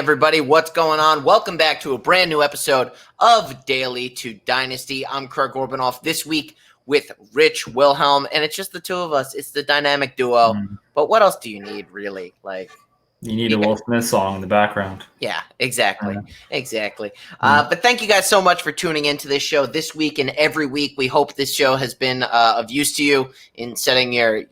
everybody, what's going on? Welcome back to a brand new episode of Daily to Dynasty. I'm Kirk Orbanoff this week with Rich Wilhelm, and it's just the two of us. It's the dynamic duo. But what else do you need, really? You need a Will Smith song in the background. Yeah, exactly. But thank you guys so much for tuning into this show this week and every week. We hope this show has been of use to you in setting your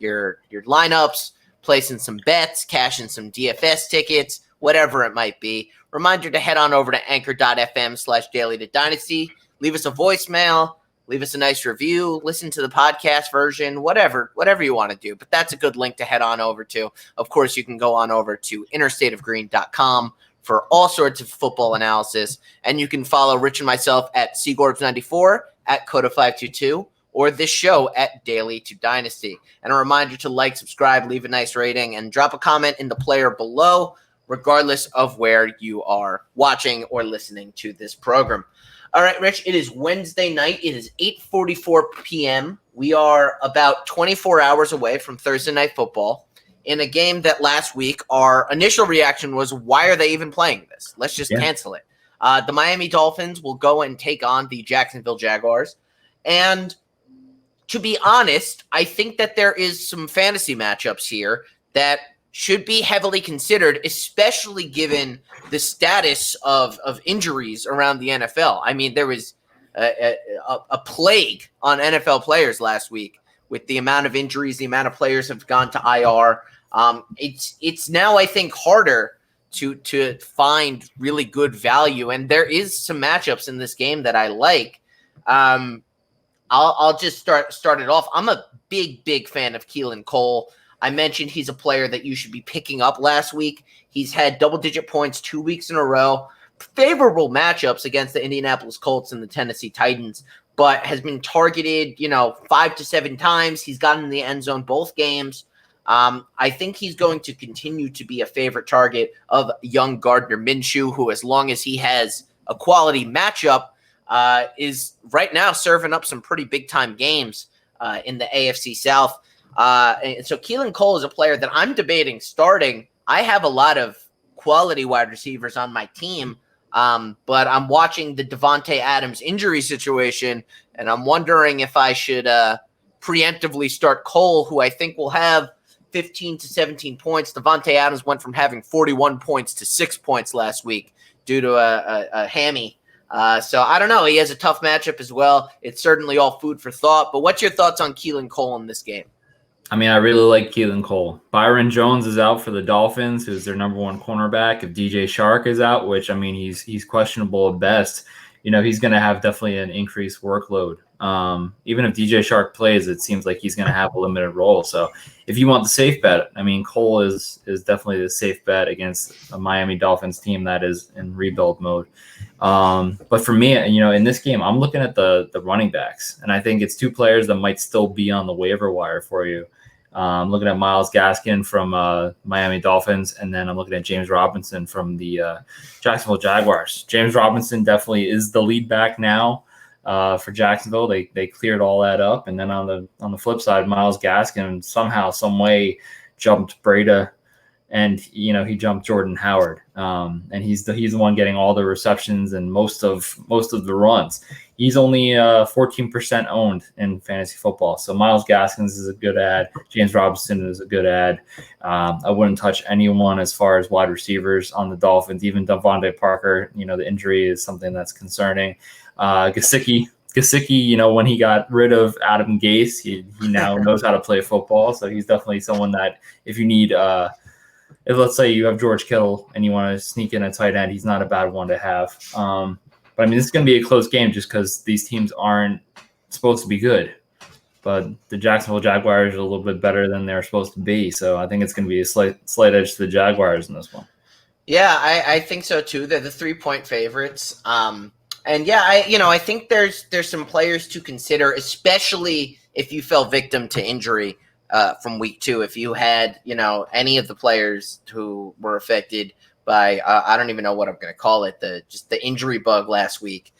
lineups, placing some bets, cashing some DFS tickets, whatever it might be. Reminder to head on over to anchor.fm/daily to dynasty. Leave us a voicemail, leave us a nice review, listen to the podcast version, whatever you want to do. But that's a good link to head on over to. Of course, you can go on over to interstateofgreen.com for all sorts of football analysis. And you can follow Rich and myself at Seagorbs94, at Coda522, or this show at Daily to Dynasty. And a reminder to like, subscribe, leave a nice rating, and drop a comment in the player below, regardless of where you are watching or listening to this program. All right, Rich, it is Wednesday night. It is 8:44 p.m. We are about 24 hours away from Thursday Night Football in a game that last week our initial reaction was, why are they even playing this? Let's just cancel it. The Miami Dolphins will go and take on the Jacksonville Jaguars. And to be honest, I think that there is some fantasy matchups here that should be heavily considered, especially given the status of injuries around the NFL. I mean, there was a plague on NFL players last week with the amount of injuries, the amount of players have gone to IR. It's now, I think, harder to find really good value, and there is some matchups in this game that I like. I'll just start it off. I'm a big fan of Keelan Cole. I mentioned he's a player that you should be picking up last week. He's had double-digit points 2 weeks in a row. Favorable matchups against the Indianapolis Colts and the Tennessee Titans, but has been targeted, 5 to 7 times. He's gotten in the end zone both games. I think he's going to continue to be a favorite target of young Gardner Minshew, who, as long as he has a quality matchup, is right now serving up some pretty big-time games in the AFC South. And so Keelan Cole is a player that I'm debating starting. I have a lot of quality wide receivers on my team, but I'm watching the Devontae Adams injury situation, and I'm wondering if I should preemptively start Cole, who I think will have 15 to 17 points. Devontae Adams went from having 41 points to 6 points last week due to a hammy. So I don't know. He has a tough matchup as well. It's certainly all food for thought. But what's your thoughts on Keelan Cole in this game? I mean, I really like Keelan Cole. Byron Jones is out for the Dolphins, who's their number one cornerback. If DJ Shark is out, which, I mean, he's questionable at best, he's going to have definitely an increased workload. Even if DJ Shark plays, it seems like he's going to have a limited role. So if you want the safe bet, I mean, Cole is definitely the safe bet against a Miami Dolphins team that is in rebuild mode. But for me, in this game, I'm looking at the running backs, and I think it's two players that might still be on the waiver wire for you. I'm looking at Myles Gaskin from Miami Dolphins, and then I'm looking at James Robinson from the Jacksonville Jaguars. James Robinson definitely is the lead back now for Jacksonville. They cleared all that up, and then on the flip side, Myles Gaskin somehow, some way jumped Breda, and he jumped Jordan Howard, and he's the one getting all the receptions and most of the runs. He's only 14% owned in fantasy football. So Myles Gaskins is a good ad. James Robinson is a good ad. I wouldn't touch anyone as far as wide receivers on the Dolphins. Even Devontae Parker, the injury is something that's concerning. Gesicki, when he got rid of Adam Gase, he now knows how to play football. So he's definitely someone that if you need if let's say you have George Kittle and you want to sneak in a tight end, he's not a bad one to have. But I mean, this is going to be a close game just because these teams aren't supposed to be good. But the Jacksonville Jaguars are a little bit better than they're supposed to be. So I think it's going to be a slight edge to the Jaguars in this one. Yeah, I think so too. They're the 3-point favorites. And yeah, I think there's some players to consider, especially if you fell victim to injury from week 2. If you had, any of the players who were affected by I don't even know what I'm going to call it, the injury bug last week.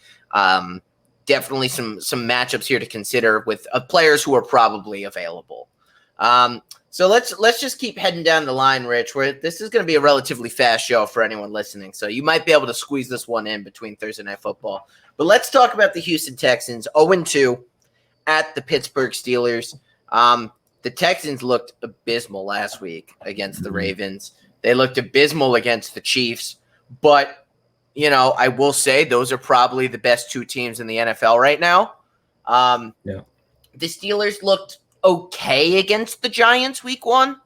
Definitely some matchups here to consider with players who are probably available. So let's just keep heading down the line, Rich. Where this is going to be a relatively fast show for anyone listening, so you might be able to squeeze this one in between Thursday Night Football. But let's talk about the Houston Texans, 0-2 at the Pittsburgh Steelers. The Texans looked abysmal last week against the Ravens. They looked abysmal against the Chiefs. But, I will say those are probably the best two teams in the NFL right now. The Steelers looked okay against the Giants week 1.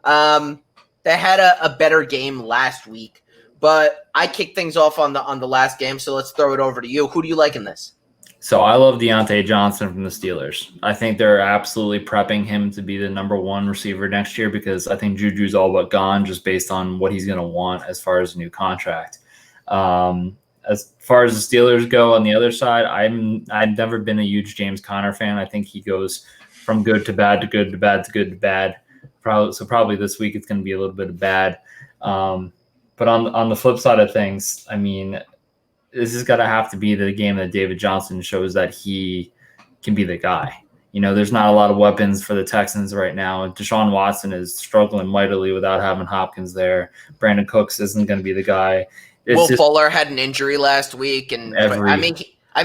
They had a better game last week. But I kicked things off on the last game, so let's throw it over to you. Who do you like in this? So I love Deontay Johnson from the Steelers. I think they're absolutely prepping him to be the number 1 receiver next year because I think Juju's all but gone just based on what he's going to want as far as a new contract. As far as the Steelers go on the other side, I've never been a huge James Conner fan. I think he goes from good to bad to good to bad to good to bad. Probably this week it's going to be a little bit of bad. But on the flip side of things, I mean, this is going to have to be the game that David Johnson shows that he can be the guy. There's not a lot of weapons for the Texans right now. Deshaun Watson is struggling mightily without having Hopkins there. Brandon Cooks isn't going to be the guy. Will Fuller had an injury last week, and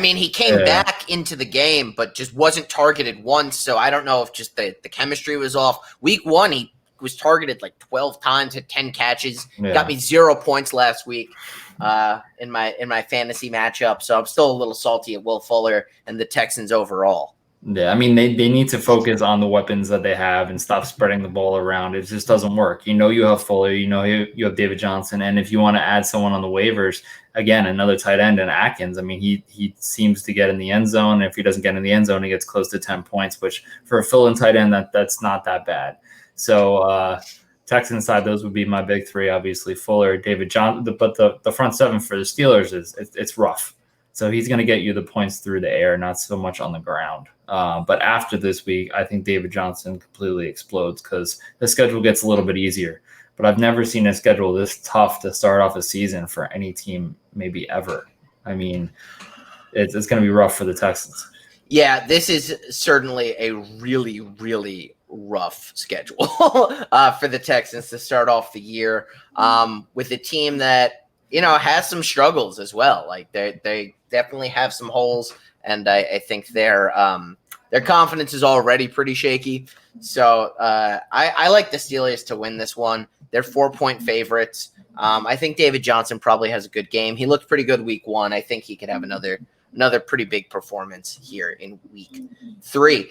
he came back into the game, but just wasn't targeted once. So I don't know if just the chemistry was off. Week 1, he was targeted like 12 times, had 10 catches. Yeah. Got me 0 points last week in my fantasy matchup. So I'm still a little salty at Will Fuller and the Texans overall. Yeah, I mean, they need to focus on the weapons that they have and stop spreading the ball around. It just doesn't work. You have Fuller, you have David Johnson, and if you want to add someone on the waivers, again, another tight end in Atkins. I mean, he seems to get in the end zone. If he doesn't get in the end zone, he gets close to 10 points, which for a fill-in tight end, that's not that bad. So Texans side, those would be my big 3, obviously, Fuller, David Johnson. But the front 7 for the Steelers it's rough. So he's going to get you the points through the air, not so much on the ground. But after this week, I think David Johnson completely explodes because the schedule gets a little bit easier. But I've never seen a schedule this tough to start off a season for any team, maybe ever. I mean, it's going to be rough for the Texans. Yeah, this is certainly a really, really rough schedule for the Texans to start off the year with a team that has some struggles as well. Like they definitely have some holes, and I think their confidence is already pretty shaky. So I like the Steelers to win this one. They're 4-point favorites. I think David Johnson probably has a good game. He looked pretty good week 1. I think he could have another pretty big performance here in week 3.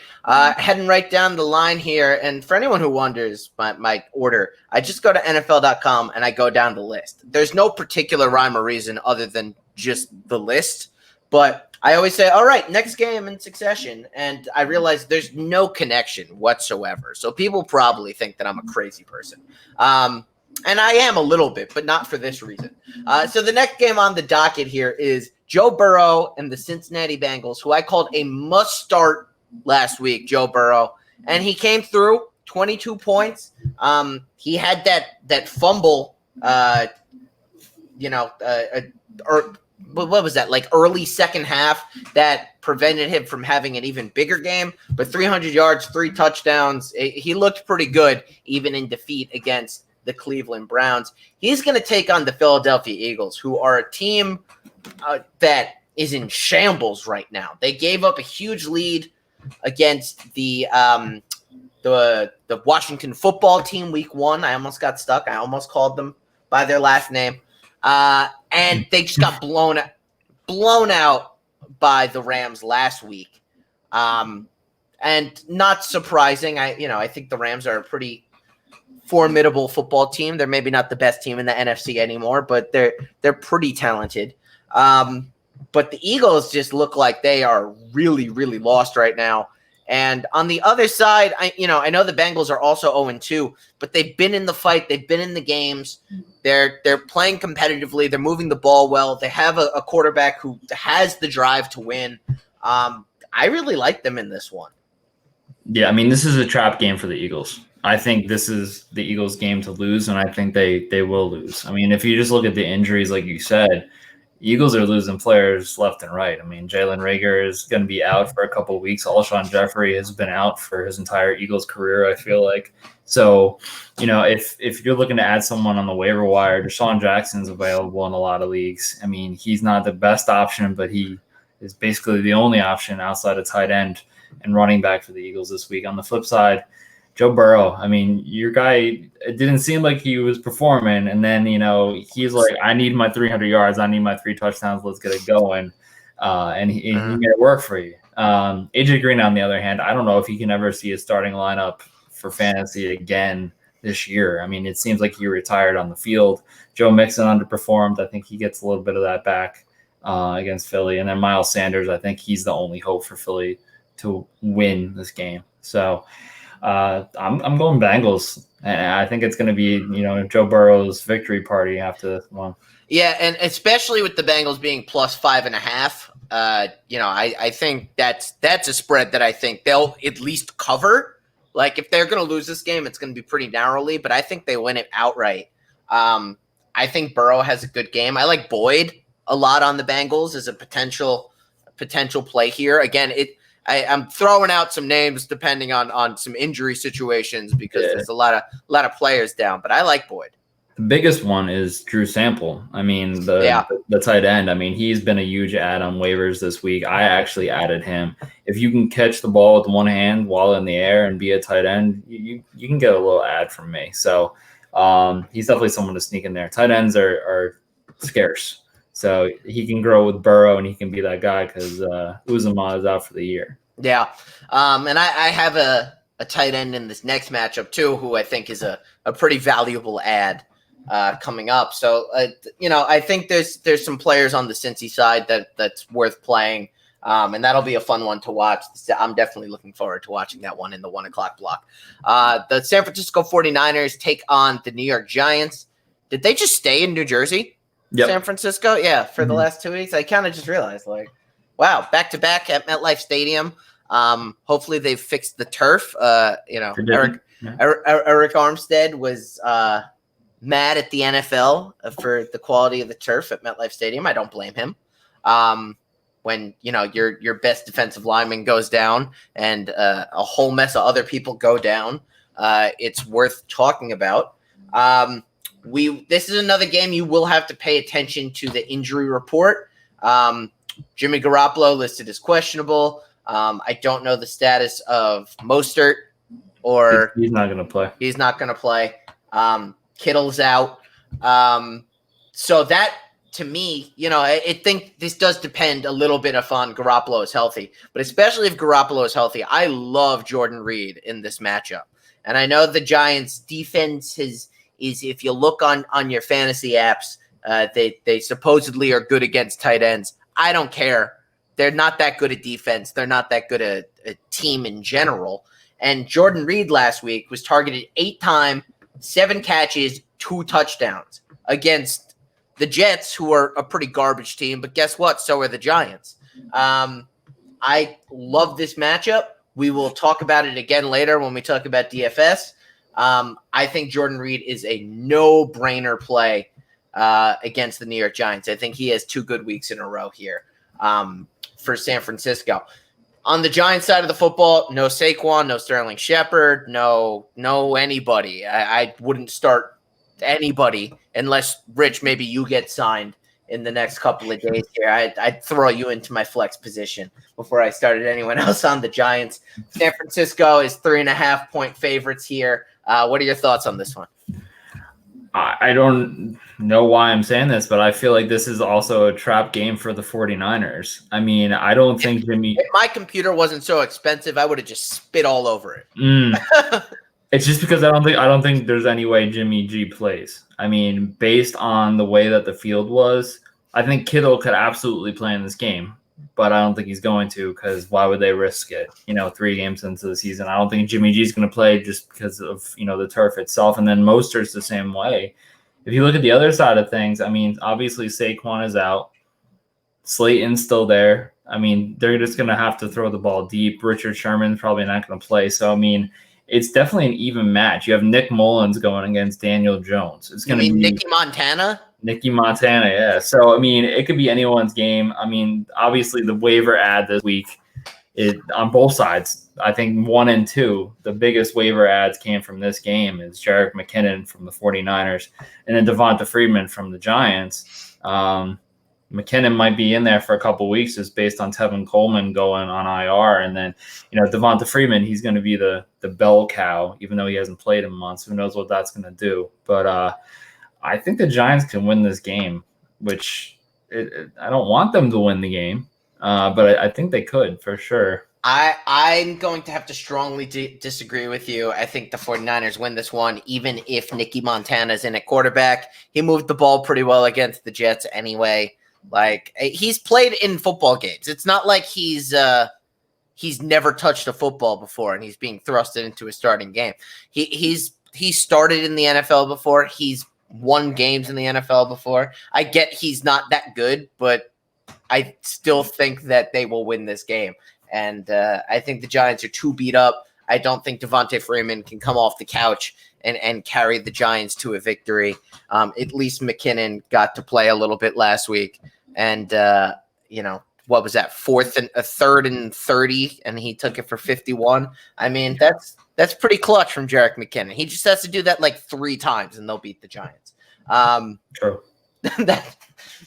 Heading right down the line here, and for anyone who wonders my order, I just go to NFL.com and I go down the list. There's no particular rhyme or reason other than just the list, but I always say, all right, next game in succession, and I realize there's no connection whatsoever. So people probably think that I'm a crazy person. And I am a little bit, but not for this reason. So the next game on the docket here is Joe Burrow and the Cincinnati Bengals, who I called a must-start last week, Joe Burrow. And he came through, 22 points. He had that fumble, what was that, like early second half that prevented him from having an even bigger game. But 300 yards, 3 touchdowns. He looked pretty good, even in defeat against the Cleveland Browns. He's going to take on the Philadelphia Eagles, who are a team that is in shambles right now. They gave up a huge lead against the Washington football team week 1. I almost got stuck. I almost called them by their last name. And they just got blown out by the Rams last week. And not surprising. I think the Rams are a pretty formidable football team. They're maybe not the best team in the NFC anymore, but they're pretty talented. But the Eagles just look like they are really, really lost right now. And on the other side, I know the Bengals are also 0-2, but they've been in the fight. They've been in the games. They're playing competitively. They're moving the ball well. They have a quarterback who has the drive to win. I really like them in this one. Yeah, I mean, this is a trap game for the Eagles. I think this is the Eagles' game to lose, and I think they will lose. I mean, if you just look at the injuries, like you said, Eagles are losing players left and right. I mean, Jalen Reagor is going to be out for a couple of weeks. Alshon Jeffrey has been out for his entire Eagles career, I feel like. So, if you're looking to add someone on the waiver wire, Deshaun Jackson's available in a lot of leagues. I mean, he's not the best option, but he is basically the only option outside of tight end and running back for the Eagles this week. On the flip side, Joe Burrow, I mean, your guy, it didn't seem like he was performing. And then, he's like, I need my 300 yards. I need my 3 touchdowns. Let's get it going. And he made it work for you. AJ Green, on the other hand, I don't know if he can ever see a starting lineup for fantasy again this year. I mean, it seems like he retired on the field. Joe Mixon underperformed. I think he gets a little bit of that back against Philly. And then Miles Sanders, I think he's the only hope for Philly to win this game. So, I'm going Bengals, and I think it's going to be Joe Burrow's victory party after this one. Yeah, and especially with the Bengals being plus 5.5, I think that's a spread that I think they'll at least cover. Like if they're going to lose this game, it's going to be pretty narrowly, but I think they win it outright. I think Burrow has a good game. I like Boyd a lot on the Bengals as a potential play here. Again, I'm throwing out some names depending on some injury situations because there's a lot of players down, but I like Boyd. The biggest one is Drew Sample. I mean, the tight end. I mean, he's been a huge add on waivers this week. I actually added him. If you can catch the ball with one hand while in the air and be a tight end, you can get a little ad from me. So he's definitely someone to sneak in there. Tight ends are scarce. So he can grow with Burrow, and he can be that guy because Uzomah is out for the year. Yeah, and I have a tight end in this next matchup too, who I think is a pretty valuable ad coming up. So I think there's some players on the Cincy side that's worth playing, and that'll be a fun one to watch. I'm definitely looking forward to watching that one in the 1 o'clock block. The San Francisco 49ers take on the New York Giants. Did they just stay in New Jersey? Yep. San Francisco, for the last 2 weeks. I kind of just realized, wow, back-to-back at MetLife Stadium. Hopefully they've fixed the turf. Eric Armstead was mad at the NFL for the quality of the turf at MetLife Stadium. I don't blame him. When your best defensive lineman goes down and a whole mess of other people go down, it's worth talking about. This is another game you will have to pay attention to the injury report. Jimmy Garoppolo listed as questionable. I don't know the status of Mostert, or he's not going to play. He's not going to play. Kittle's out. So that, to me, I think this does depend a little bit on Garoppolo is healthy, but especially if Garoppolo is healthy, I love Jordan Reed in this matchup. And I know the Giants' defense is if you look on your fantasy apps, they supposedly are good against tight ends. I don't care. They're not that good at defense. They're not that good at a team in general. And Jordan Reed last week was targeted 8 times, 7 catches, 2 touchdowns against the Jets, who are a pretty garbage team. But guess what? So are the Giants. I love this matchup. We will talk about it again later when we talk about DFS. I think Jordan Reed is a no-brainer play against the New York Giants. I think he has 2 good weeks in a row here for San Francisco. On the Giants side of the football, no Saquon, no Sterling Shepard, no anybody. I wouldn't start anybody unless, Rich, maybe you get signed in the next couple of days here. I'd throw you into my flex position before I started anyone else on the Giants. San Francisco is 3.5-point favorites here. What are your thoughts on this one? I don't know why I'm saying this, but I feel like this is also a trap game for the 49ers. I mean, I don't think Jimmy... If my computer wasn't so expensive, I would have just spit all over it. It's just because I don't think there's any way Jimmy G plays. I mean, based on the way that the field was, I think Kittle could absolutely play in this game, but I don't think he's going to, because why would they risk it? 3 games into the season. I don't think Jimmy G is going to play just because of, the turf itself. And then Mostert's the same way. If you look at the other side of things, I mean, obviously Saquon is out. Slayton's still there. I mean, they're just going to have to throw the ball deep. Richard Sherman's probably not going to play. So, I mean, it's definitely an even match. You have Nick Mullins going against Daniel Jones. It's going to be Nicky Montana. Nicky Montana, yeah. So, I mean, it could be anyone's game. I mean, obviously the waiver ad this week, on both sides, I think 1 and 2, the biggest waiver ads came from this game is Jerick McKinnon from the 49ers and then Devonta Freeman from the Giants. McKinnon might be in there for a couple weeks just based on Tevin Coleman going on IR. And then, Devonta Freeman, he's going to be the bell cow, even though he hasn't played in months. Who knows what that's going to do. But I think the Giants can win this game, which I don't want them to win the game. But I think they could for sure. I'm going to have to strongly disagree with you. I think the 49ers win this one, even if Nicky Montana's in at quarterback. He moved the ball pretty well against the Jets anyway. Like, he's played in football games. It's not like he's never touched a football before and he's being thrusted into a starting game. He started in the NFL before. He's won games in the NFL before. I get he's not that good, but I still think that they will win this game. And I think the Giants are too beat up. I don't think Devonta Freeman can come off the couch and carry the Giants to a victory. At least McKinnon got to play a little bit last week. And, what was that? 3rd and 30, and he took it for 51. I mean, that's pretty clutch from Jerick McKinnon. He just has to do that like 3 times, and they'll beat the Giants. True. That's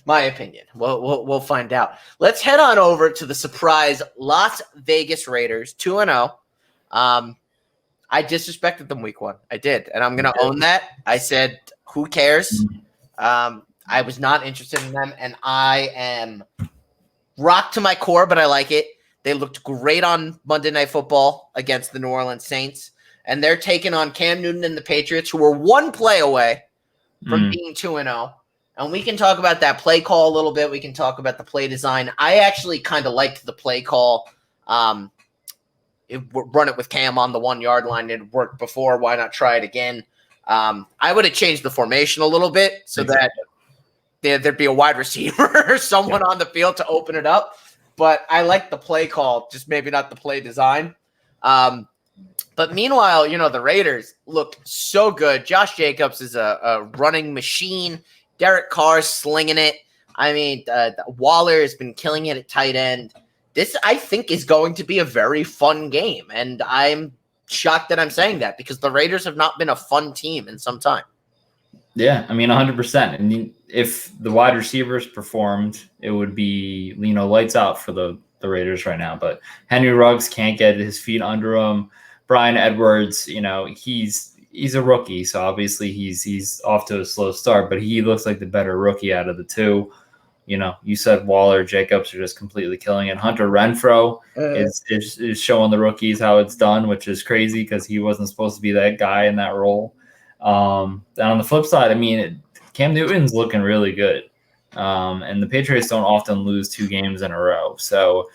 my opinion. We'll find out. Let's head on over to the surprise Las Vegas Raiders, 2-0. I disrespected them week 1. I did, and I'm going to own that. I said, who cares? I was not interested in them, and I am rocked to my core, but I like it. They looked great on Monday Night Football against the New Orleans Saints, and they're taking on Cam Newton and the Patriots, who were 1 play away from being 2-0. And we can talk about that play call a little bit. We can talk about the play design. I actually kind of liked the play call. Run it with Cam on the 1 yard line. It worked before. Why not try it again? I would have changed the formation a little bit so that there'd be a wide receiver or someone on the field to open it up. But I like the play call, just maybe not the play design. But meanwhile, the Raiders looked so good. Josh Jacobs is a running machine. Derek Carr's slinging it. I mean, Waller has been killing it at tight end. This, I think, is going to be a very fun game. And I'm shocked that I'm saying that because the Raiders have not been a fun team in some time. Yeah, I mean, 100%. I mean, if the wide receivers performed, it would be, lights out for the Raiders right now. But Henry Ruggs can't get his feet under him. Brian Edwards, he's a rookie, so obviously he's off to a slow start, but he looks like the better rookie out of the two. You said Waller, Jacobs are just completely killing it. Hunter Renfrow is showing the rookies how it's done, which is crazy because he wasn't supposed to be that guy in that role. And on the flip side, I mean, Cam Newton's looking really good. And the Patriots don't often lose 2 games in a row. So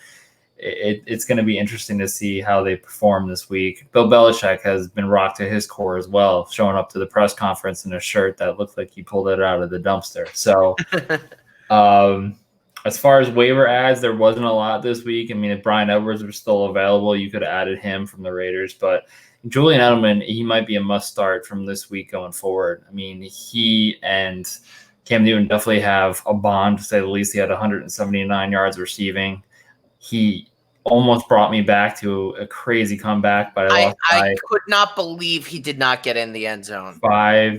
it's going to be interesting to see how they perform this week. Bill Belichick has been rocked to his core as well, showing up to the press conference in a shirt that looked like he pulled it out of the dumpster. So as far as waiver ads, there wasn't a lot this week. I mean, if Brian Edwards was still available, you could have added him from the Raiders. But Julian Edelman, he might be a must start from this week going forward. I mean, he and Cam Newton definitely have a bond, to say the least. He had 179 yards receiving. He almost brought me back to a crazy comeback, but I could not believe he did not get in the end zone. I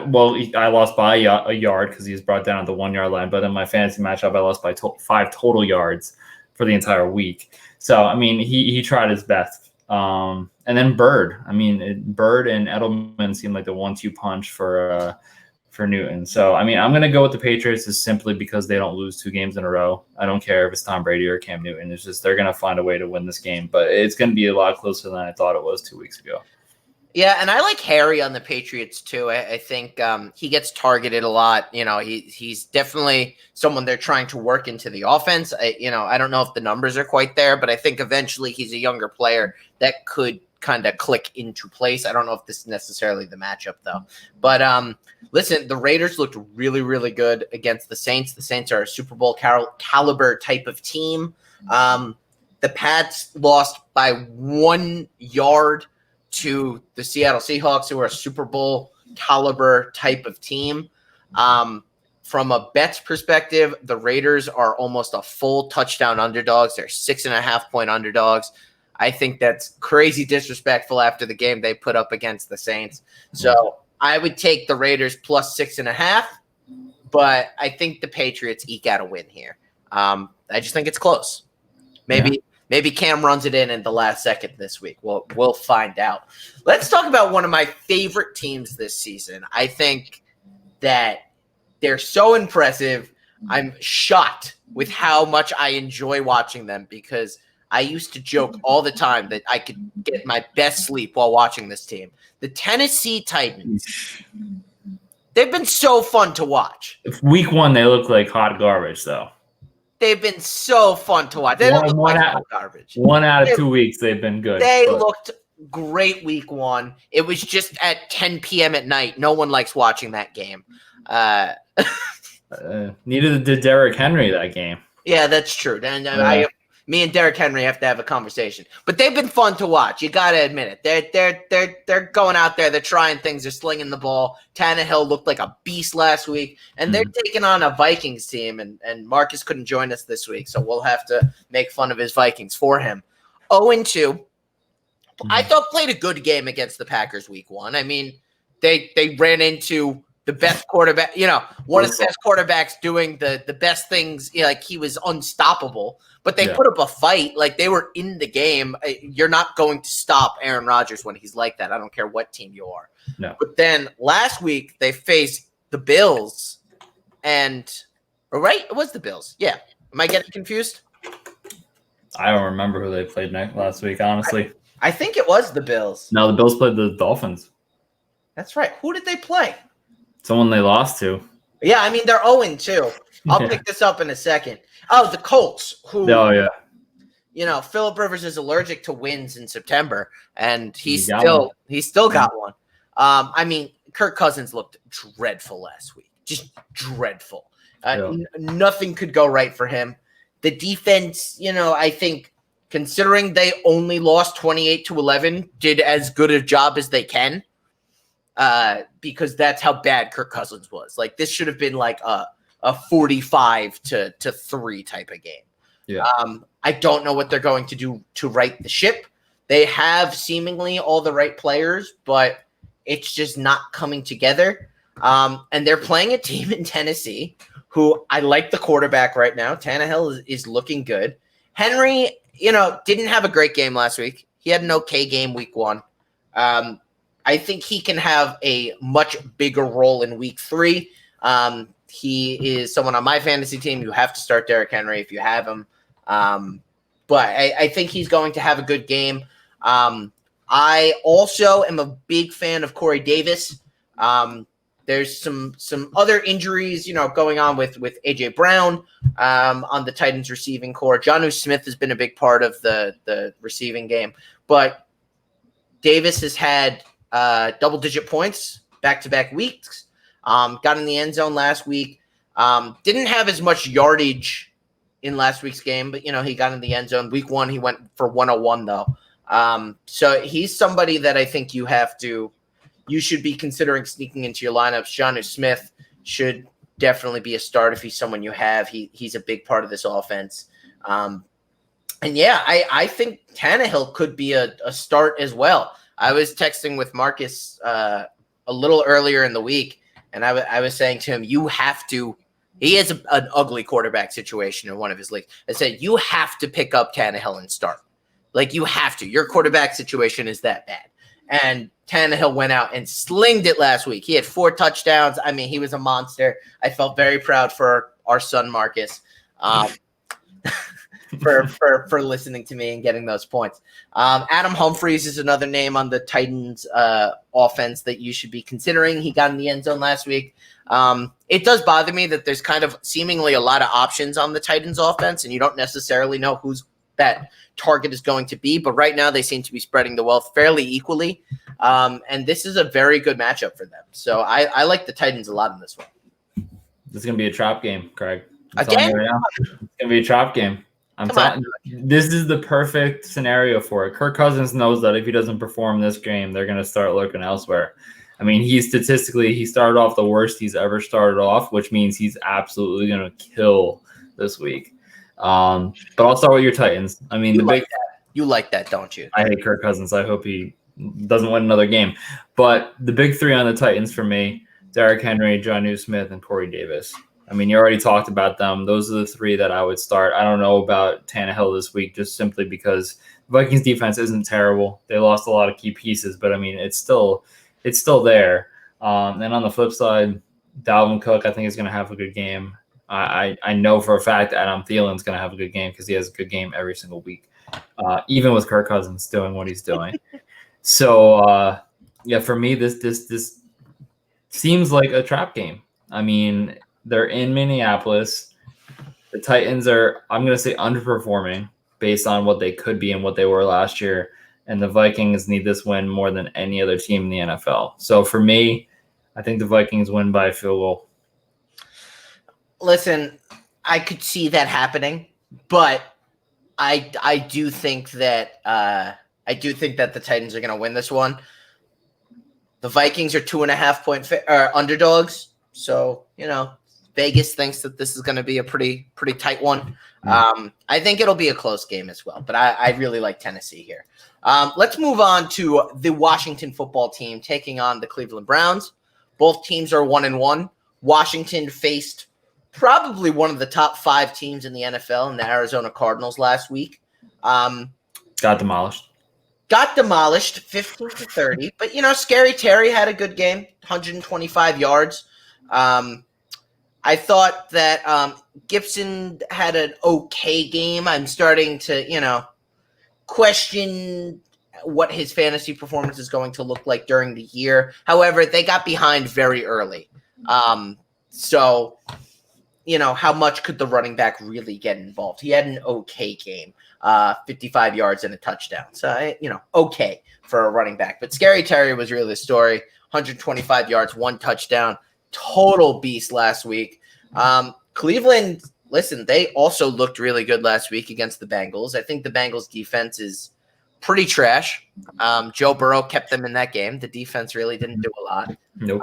lost by a yard because he was brought down at the 1 yard line. But in my fantasy matchup, I lost by 5 total yards for the entire week. So I mean, he tried his best. And then Bird. I mean, Bird and Edelman seemed like the 1-2 punch for Newton. So, I mean, I'm going to go with the Patriots is simply because they don't lose 2 games in a row. I don't care if it's Tom Brady or Cam Newton. It's just they're going to find a way to win this game. But it's going to be a lot closer than I thought it was 2 weeks ago. Yeah, and I like Harry on the Patriots too. I think he gets targeted a lot. He's definitely someone they're trying to work into the offense. I don't know if the numbers are quite there, but I think eventually he's a younger player that could kind of click into place. I don't know if this is necessarily the matchup though. But listen, the Raiders looked really, really good against the Saints. The Saints are a Super Bowl caliber type of team. The Pats lost by 1 yard to the Seattle Seahawks, who are a Super Bowl caliber type of team. from a bets perspective, the Raiders are almost a full touchdown underdogs. They're 6.5-point underdogs. I think that's crazy disrespectful after the game they put up against the Saints. So I would take the Raiders plus 6.5, but I think the Patriots eke out a win here. I just think it's close. Maybe Cam runs it in the last second this week. We'll find out. Let's talk about one of my favorite teams this season. I think that they're so impressive. I'm shocked with how much I enjoy watching them because I used to joke all the time that I could get my best sleep while watching this team. The Tennessee Titans. They've been so fun to watch. Week 1, they look like hot garbage, though. They've been so fun to watch. They don't look like hot garbage. 1 out of 2 weeks, they've been good. They looked great week 1. It was just at 10 p.m. at night. No one likes watching that game. Neither did Derrick Henry that game. Yeah, that's true. And me and Derrick Henry have to have a conversation. But they've been fun to watch. You got to admit it. They're going out there. They're trying things. They're slinging the ball. Tannehill looked like a beast last week. And they're taking on a Vikings team. And Marcus couldn't join us this week, so we'll have to make fun of his Vikings for him. 0-2. I thought played a good game against the Packers week 1. I mean, they ran into the best quarterback, one of the best quarterbacks doing the best things. Like he was unstoppable, but they put up a fight. Like they were in the game. You're not going to stop Aaron Rodgers when he's like that. I don't care what team you are. No. But then last week they faced the Bills, it was the Bills. Yeah. Am I getting confused? I don't remember who they played last week, honestly. I think it was the Bills. No, the Bills played the Dolphins. That's right. Who did they play? Someone they lost to. Yeah, I mean, they're 0-2. I'll pick this up in a second. Oh, the Colts, who, Phillip Rivers is allergic to wins in September, and he's still got one. I mean, Kirk Cousins looked dreadful last week. Just dreadful. Nothing could go right for him. The defense, I think, considering they only lost 28-11, did as good a job as they can. Because that's how bad Kirk Cousins was. Like this should have been like a 45-3 type of game. Yeah. I don't know what they're going to do to right the ship. They have seemingly all the right players, but it's just not coming together. And they're playing a team in Tennessee who I like the quarterback right now. Tannehill is looking good. Henry, didn't have a great game last week. He had an okay game week 1. I think he can have a much bigger role in week 3. He is someone on my fantasy team. You have to start Derrick Henry if you have him. But I think he's going to have a good game. I also am a big fan of Corey Davis. There's some other injuries, going on with AJ Brown on the Titans receiving core. Jonnu Smith has been a big part of the receiving game. But Davis has had double-digit points back-to-back weeks. Got in the end zone last week. Didn't have as much yardage in last week's game, but, he got in the end zone. Week 1, he went for 101, though. So he's somebody that I think you should be considering sneaking into your lineups. Jonnu Smith should definitely be a start if he's someone you have. He's a big part of this offense. I think Tannehill could be a start as well. I was texting with Marcus a little earlier in the week, and I was saying to him, you have to – he has an ugly quarterback situation in one of his leagues. I said, you have to pick up Tannehill and start. Like, you have to. Your quarterback situation is that bad. And Tannehill went out and slinged it last week. He had 4 touchdowns. I mean, he was a monster. I felt very proud for our son, Marcus. For listening to me and getting those points. Adam Humphries is another name on the Titans offense that you should be considering. He got in the end zone last week. It does bother me that there's kind of seemingly a lot of options on the Titans offense, and you don't necessarily know who's that target is going to be. But right now they seem to be spreading the wealth fairly equally. And this is a very good matchup for them. So I like the Titans a lot in this one. This is going to be a trap game, Craig. Again? Right now. It's going to be a trap game. I'm telling you, this is the perfect scenario for it. Kirk Cousins knows that if he doesn't perform this game, they're going to start looking elsewhere. I mean, he started off the worst he's ever started off, which means he's absolutely going to kill this week. But I'll start with your Titans. I mean, You like that, don't you? I hate Kirk Cousins. I hope he doesn't win another game. But the big three on the Titans for me, Derrick Henry, Jonnu Smith, and Corey Davis. I mean, you already talked about them. Those are the three that I would start. I don't know about Tannehill this week just simply because the Vikings defense isn't terrible. They lost a lot of key pieces, but I mean, it's still there. And on the flip side, Dalvin Cook, I think, is going to have a good game. I know for a fact Adam Thielen's going to have a good game because he has a good game every single week, even with Kirk Cousins doing what he's doing. So, for me, this seems like a trap game. I mean, they're in Minneapolis. The Titans are, I'm going to say, underperforming based on what they could be and what they were last year. And the Vikings need this win more than any other team in the NFL. So for me, I think the Vikings win by a field goal. Listen, I could see that happening, but I do think that the Titans are going to win this one. The Vikings are 2.5-point underdogs, so Vegas thinks that this is going to be a pretty tight one. I think it'll be a close game as well, but I really like Tennessee here. Let's move on to the Washington football team taking on the Cleveland Browns. Both teams are 1-1. Washington faced probably one of the top 5 teams in the NFL in the Arizona Cardinals last week. Got demolished. 15-30. But, Scary Terry had a good game, 125 yards. I thought that Gibson had an okay game. I'm starting to, question what his fantasy performance is going to look like during the year. However, they got behind very early. So, how much could the running back really get involved? He had an okay game, 55 yards and a touchdown. So, okay for a running back. But Scary Terry was really the story. 125 yards, 1 touchdown. Total beast last week. Cleveland, listen, they also looked really good last week against the Bengals. I think the Bengals defense is pretty trash. Joe Burrow kept them in that game. The defense really didn't do a lot. Nope.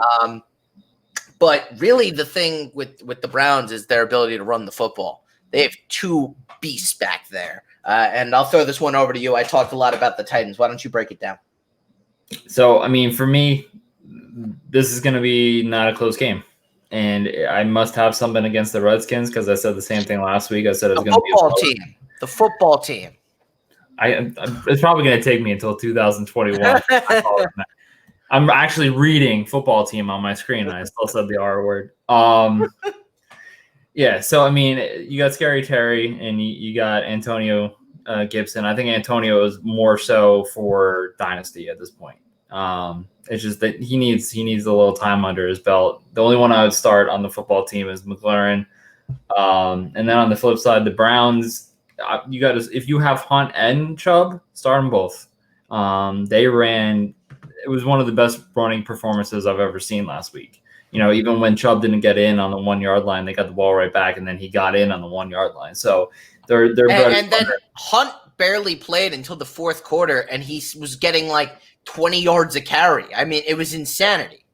But really the thing with the Browns is their ability to run the football. They have 2 beasts back there. And I'll throw this one over to you. I talked a lot about the Titans. Why don't you break it down? So, I mean, for me, this is going to be not a close game. And I must have something against the Redskins because I said the same thing last week. I said it was going to be the football team. It's probably going to take me until 2021. I'm actually reading football team on my screen, and I still said the R word. So, I mean, you got Scary Terry, and you got Antonio Gibson. I think Antonio is more so for Dynasty at this point. It's just that he needs a little time under his belt. The only one I would start on the football team is McLaurin. And then on the flip side, the Browns, if you have Hunt and Chubb, start them both. It was one of the best running performances I've ever seen last week. Even when Chubb didn't get in on the 1 yard line, they got the ball right back, and then he got in on the 1 yard line. So they're and then Hunt barely played until the fourth quarter, and he was getting like 20 yards a carry. I mean, it was insanity.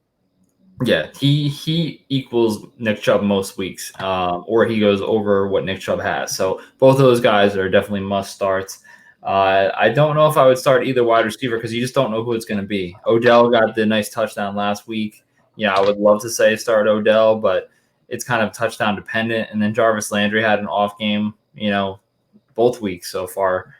Yeah, he equals Nick Chubb most weeks, or he goes over what Nick Chubb has. So both of those guys are definitely must starts. I don't know if I would start either wide receiver because you just don't know who it's going to be. Odell got the nice touchdown last week. I would love to say start Odell, but it's kind of touchdown dependent. And then Jarvis Landry had an off game, both weeks so far.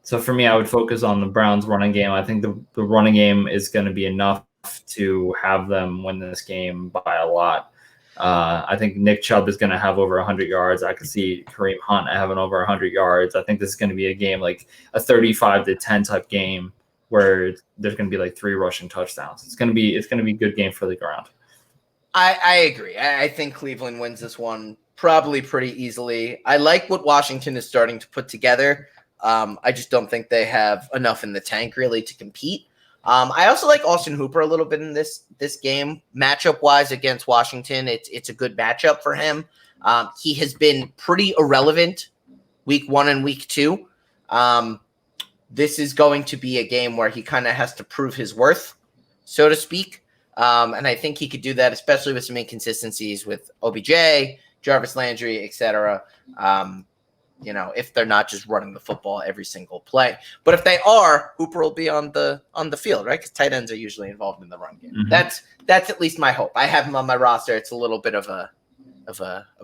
So for me, I would focus on the Browns running game. I think the running game is going to be enough to have them win this game by a lot. I think Nick Chubb is going to have over 100 yards. I could see Kareem Hunt having over 100 yards. I think this is going to be a game like a 35-10 type game where there's going to be like 3 rushing touchdowns. It's going to be a good game for the ground. I agree. I think Cleveland wins this one probably pretty easily. I like what Washington is starting to put together. I just don't think they have enough in the tank really to compete. I also like Austin Hooper a little bit in this game. Matchup wise against Washington, it's a good matchup for him. He has been pretty irrelevant week 1 and week 2. This is going to be a game where he kind of has to prove his worth. so to speak. And I think he could do that, especially with some inconsistencies with OBJ, Jarvis Landry, etc. If they're not just running the football every single play. But if they are, Hooper will be on the field, right? Because tight ends are usually involved in the run game. Mm-hmm. That's at least my hope. I have him on my roster. It's a little bit of a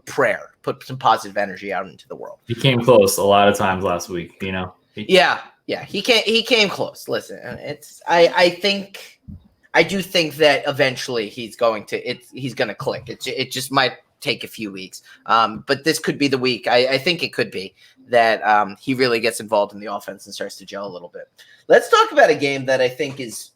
prayer. Put some positive energy out into the world. He came close a lot of times last week, Yeah, he came close. Listen, I do think that eventually he's going to click. It just might take a few weeks. But this could be the week. I think it could be that he really gets involved in the offense and starts to gel a little bit. Let's talk about a game that I think is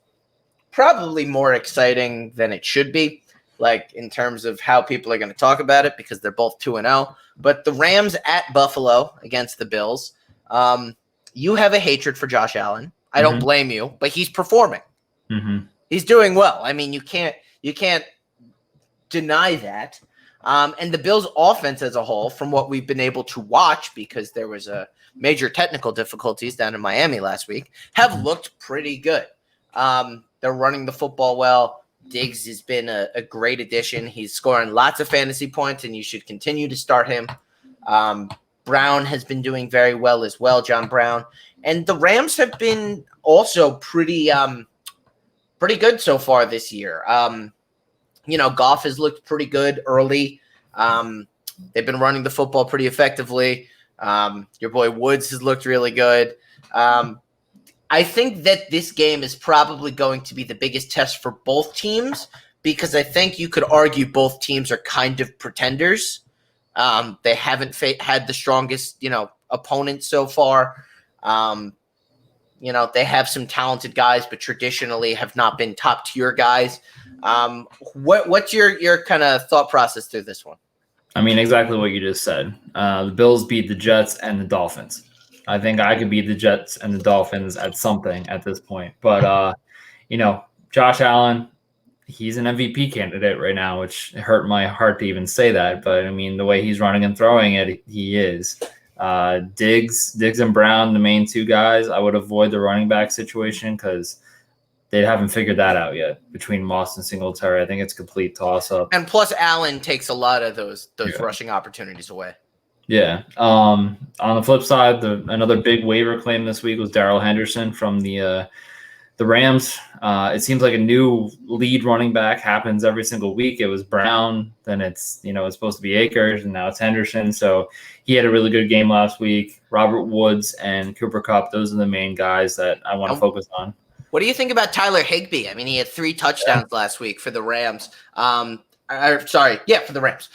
probably more exciting than it should be, like in terms of how people are going to talk about it, because they're both 2-0. But the Rams at Buffalo against the Bills. You have a hatred for Josh Allen. I don't blame you, but he's performing. Mm-hmm. He's doing well. I mean, you can't deny that. And the Bills' offense as a whole, from what we've been able to watch, because there was a major technical difficulties down in Miami last week, have looked pretty good. They're running the football well. Diggs has been a great addition. He's scoring lots of fantasy points, and you should continue to start him. Brown has been doing very well as well, John Brown. And the Rams have been also pretty good so far this year. Goff has looked pretty good early. They've been running the football pretty effectively. Your boy Woods has looked really good. I think that this game is probably going to be the biggest test for both teams, because I think you could argue both teams are kind of pretenders. They haven't had the strongest, opponent so far. They have some talented guys, but traditionally have not been top tier guys. What's your kind of thought process through this one? I mean, exactly what you just said. The Bills beat the Jets and the Dolphins. I think I could beat the Jets and the Dolphins at something at this point. But, Josh Allen, he's an MVP candidate right now, which hurt my heart to even say that. But, I mean, the way he's running and throwing it, he is. Diggs and Brown, the main two guys, I would avoid the running back situation because they haven't figured that out yet between Moss and Singletary. I think it's a complete toss-up. And plus, Allen takes a lot of those rushing opportunities away. Yeah. On the flip side, another big waiver claim this week was Darrell Henderson from the Rams. It seems like a new lead running back happens every single week. It was Brown, then it's supposed to be Akers, and now it's Henderson. So he had a really good game last week. Robert Woods and Cooper Kupp, those are the main guys that I want to focus on. What do you think about Tyler Higbee? I mean, he had 3 touchdowns last week for the Rams. For the Rams.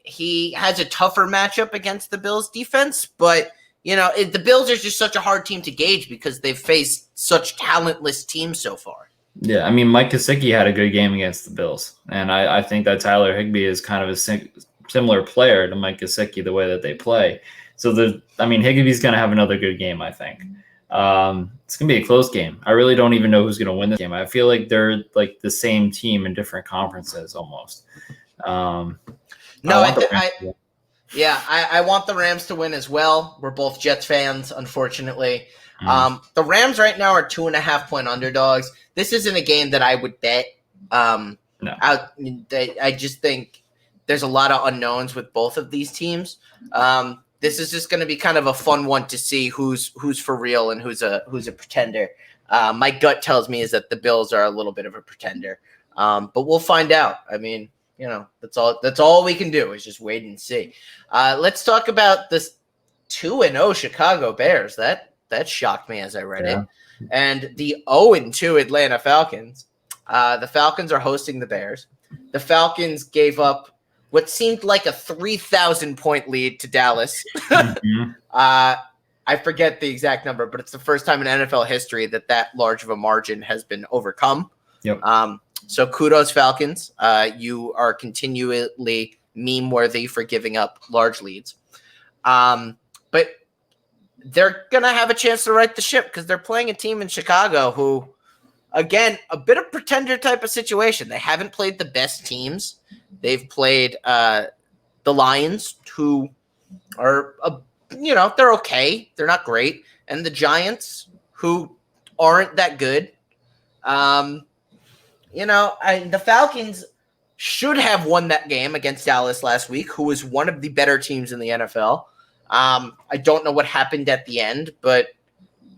He has a tougher matchup against the Bills defense, but the Bills are just such a hard team to gauge because they've faced such talentless teams so far. Yeah, I mean, Mike Gesicki had a good game against the Bills, and I think that Tyler Higbee is kind of a similar player to Mike Gesicki, the way that they play. So, Higbee's going to have another good game, I think. It's going to be a close game. I really don't even know who's going to win this game. I feel like they're like the same team in different conferences almost. I want the Rams to win as well. We're both Jets fans, unfortunately. The Rams right now are 2.5-point underdogs. This isn't a game that I would bet. No. I just think there's a lot of unknowns with both of these teams. This is just going to be kind of a fun one to see who's for real and who's a pretender. My gut tells me is that the Bills are a little bit of a pretender, but we'll find out. I mean, that's all we can do is just wait and see. Let's talk about this 2-0 Chicago Bears. That shocked me as I read it, and the 0-2 Atlanta Falcons. The Falcons are hosting the Bears. The Falcons gave up what seemed like a 3,000-point lead to Dallas. Mm-hmm. I forget the exact number, but it's the first time in NFL history that large of a margin has been overcome. Yep. So kudos, Falcons. You are continually meme-worthy for giving up large leads. But they're going to have a chance to right the ship because they're playing a team in Chicago who, again, a bit of pretender type of situation. They haven't played the best teams. They've played the Lions, who are, they're okay. They're not great. And the Giants, who aren't that good. the Falcons should have won that game against Dallas last week, who was one of the better teams in the NFL. I don't know what happened at the end, but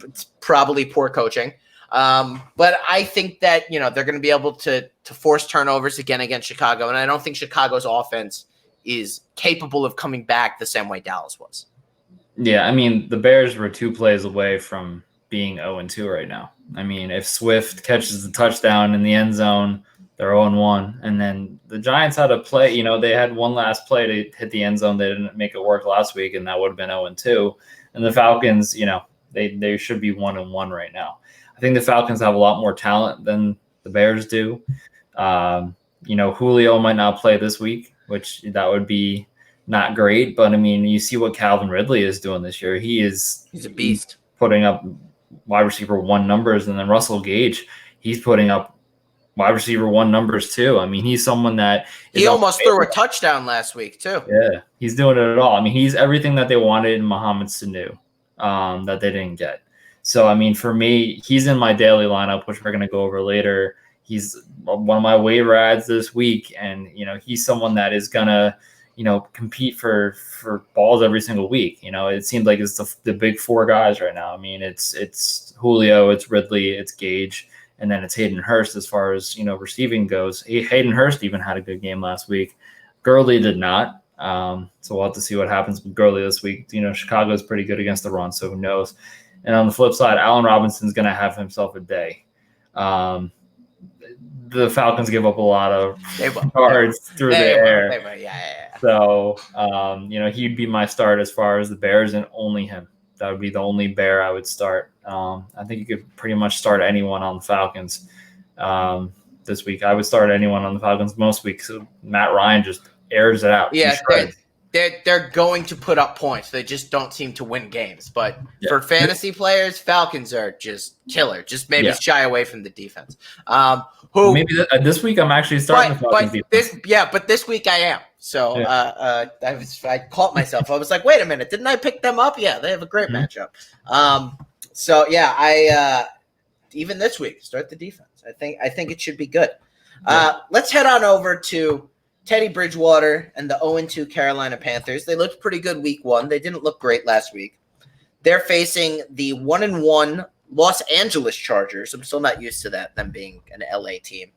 it's probably poor coaching. But I think that, they're going to be able to force turnovers again against Chicago. And I don't think Chicago's offense is capable of coming back the same way Dallas was. Yeah, I mean, the Bears were 2 plays away from being 0-2 right now. I mean, if Swift catches the touchdown in the end zone, they're 0-1. And then the Giants had a play, they had one last play to hit the end zone. They didn't make it work last week, and that would have been 0-2. And the Falcons, they should be 1-1 right now. I think the Falcons have a lot more talent than the Bears do. Julio might not play this week, which that would be not great. But, I mean, you see what Calvin Ridley is doing this year. He's a beast. Putting up wide receiver 1 numbers. And then Russell Gage, he's putting up wide receiver 1 numbers too. I mean, he's someone that he almost threw a touchdown last week too. Yeah, he's doing it all. I mean, he's everything that they wanted in Mohamed Sanu that they didn't get. So, I mean, for me, he's in my daily lineup, which we're going to go over later. He's one of my waiver ads this week, and he's someone that is going to compete for balls every single week. It seems like it's the big 4 guys right now. I mean, it's Julio, it's Ridley, it's Gage, and then it's Hayden Hurst as far as receiving goes. Hayden Hurst even had a good game last week. Gurley did not. So we'll have to see what happens with Gurley this week. Chicago is pretty good against the run, so who knows? And on the flip side, Allen Robinson's going to have himself a day. The Falcons give up a lot of yards through the air. Yeah. So, he'd be my start as far as the Bears, and only him. That would be the only Bear I would start. I think you could pretty much start anyone on the Falcons this week. I would start anyone on the Falcons most weeks. So Matt Ryan just airs it out. Yeah, they're going to put up points. They just don't seem to win games. But for fantasy players, Falcons are just killer. Just maybe shy away from the defense. Maybe this week I'm actually starting the Falcons defense. But this week I am. So I caught myself. I was like, wait a minute, didn't I pick them up? Yeah, they have a great matchup. I even this week start the defense. I think it should be good. Let's head on over to Teddy Bridgewater and the 0-2 Carolina Panthers. They looked pretty good week 1. They didn't look great last week. They're facing the 1-1 Los Angeles Chargers. I'm still not used to that, them being an LA team.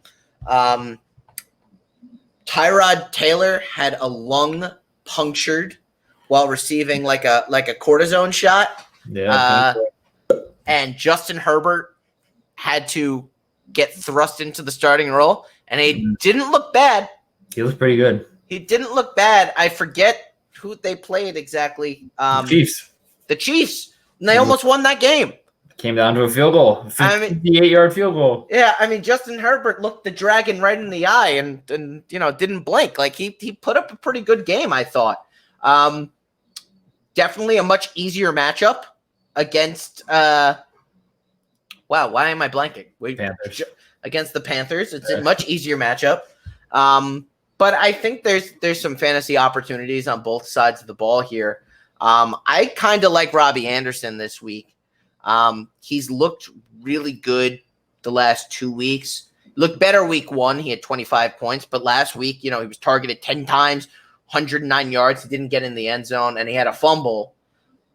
Tyrod Taylor had a lung punctured while receiving like a cortisone shot. And Justin Herbert had to get thrust into the starting role, and he didn't look bad. He looked pretty good. He didn't look bad. I forget who they played exactly. The Chiefs. And they almost won that game. Came down to a field goal. 58-yard field goal. Yeah, I mean, Justin Herbert looked the dragon right in the eye and didn't blink. Like, he put up a pretty good game, I thought. Definitely a much easier matchup against why am I blanking? Panthers. Against the Panthers. It's a much easier matchup. But I think there's some fantasy opportunities on both sides of the ball here. I kind of like Robbie Anderson this week. He's looked really good the last 2 weeks. Looked better week 1. He had 25 points, but last week, he was targeted 10 times, 109 yards. He didn't get in the end zone, and he had a fumble.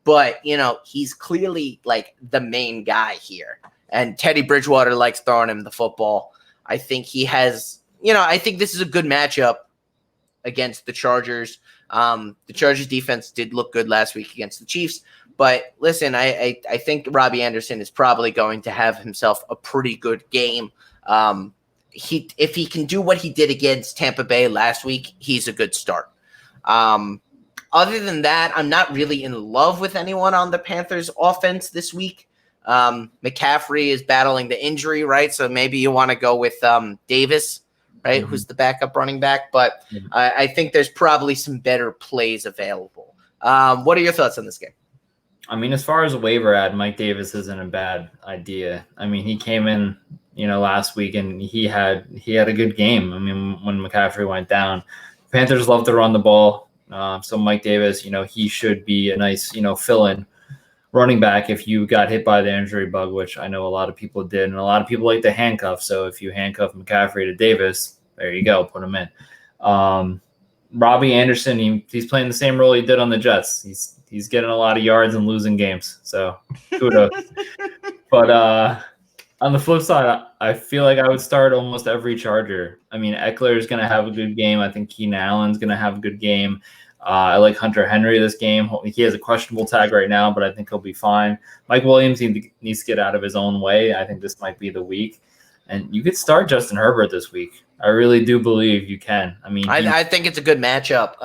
But, he's clearly like the main guy here. And Teddy Bridgewater likes throwing him the football. I think he has, I think this is a good matchup against the Chargers. The Chargers defense did look good last week against the Chiefs. But listen, I think Robbie Anderson is probably going to have himself a pretty good game. If he can do what he did against Tampa Bay last week, he's a good start. Other than that, I'm not really in love with anyone on the Panthers offense this week. McCaffrey is battling the injury, right? So maybe you want to go with Davis, right? Mm-hmm. Who's the backup running back. But I think there's probably some better plays available. What are your thoughts on this game? I mean, as far as a waiver ad, Mike Davis isn't a bad idea. I mean, he came in, last week and he had a good game. I mean, when McCaffrey went down, Panthers love to run the ball. So Mike Davis, he should be a nice, fill-in running back if you got hit by the injury bug, which I know a lot of people did, and a lot of people like to handcuff. So if you handcuff McCaffrey to Davis, there you go, put him in. Robbie Anderson, he's playing the same role he did on the Jets. He's getting a lot of yards and losing games. So kudos. But on the flip side, I feel like I would start almost every Charger. I mean, Eckler is going to have a good game. I think Keenan Allen's going to have a good game. I like Hunter Henry this game. He has a questionable tag right now, but I think he'll be fine. Mike Williams needs to get out of his own way. I think this might be the week. And you could start Justin Herbert this week. I really do believe you can. I mean, I think it's a good matchup.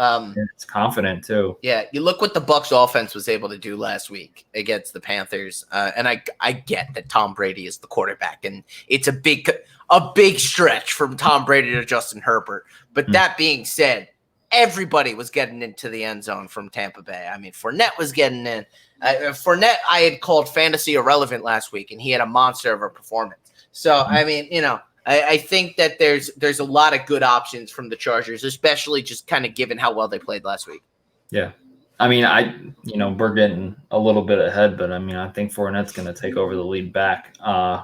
It's confident too. Yeah, you look what the Bucs offense was able to do last week against the Panthers, and I get that Tom Brady is the quarterback, and it's a big stretch from Tom Brady to Justin Herbert. But that being said, everybody was getting into the end zone from Tampa Bay. I mean, Fournette was getting in. Fournette, I had called fantasy irrelevant last week, and he had a monster of a performance. So, I mean, I think that there's a lot of good options from the Chargers, especially just kind of given how well they played last week. Yeah. I mean, we're getting a little bit ahead, but I mean, I think Fournette's going to take over the lead back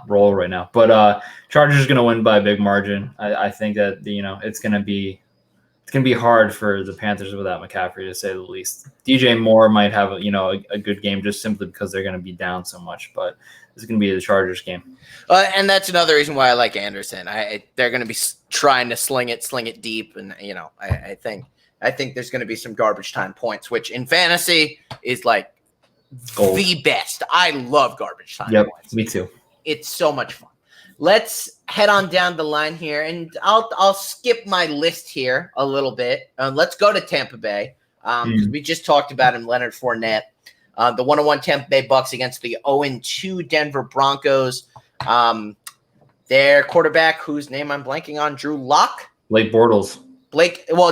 role right now. But Chargers going to win by a big margin. I think that, it's going to be hard for the Panthers without McCaffrey, to say the least. DJ Moore might have a good game just simply because they're going to be down so much, but it's going to be the Chargers game. And that's another reason why I like Anderson. They're going to be trying to sling it deep, and I think there's going to be some garbage time points, which in fantasy is like Gold. The best. I love garbage time points. Me too. It's so much fun. Let's head on down the line here, and I'll skip my list here a little bit. Let's go to Tampa Bay because we just talked about him, Leonard Fournette. The 1-1 Tampa Bay Bucks against the 0-2 Denver Broncos. Their quarterback, whose name I'm blanking on, Drew Lock. Blake Bortles.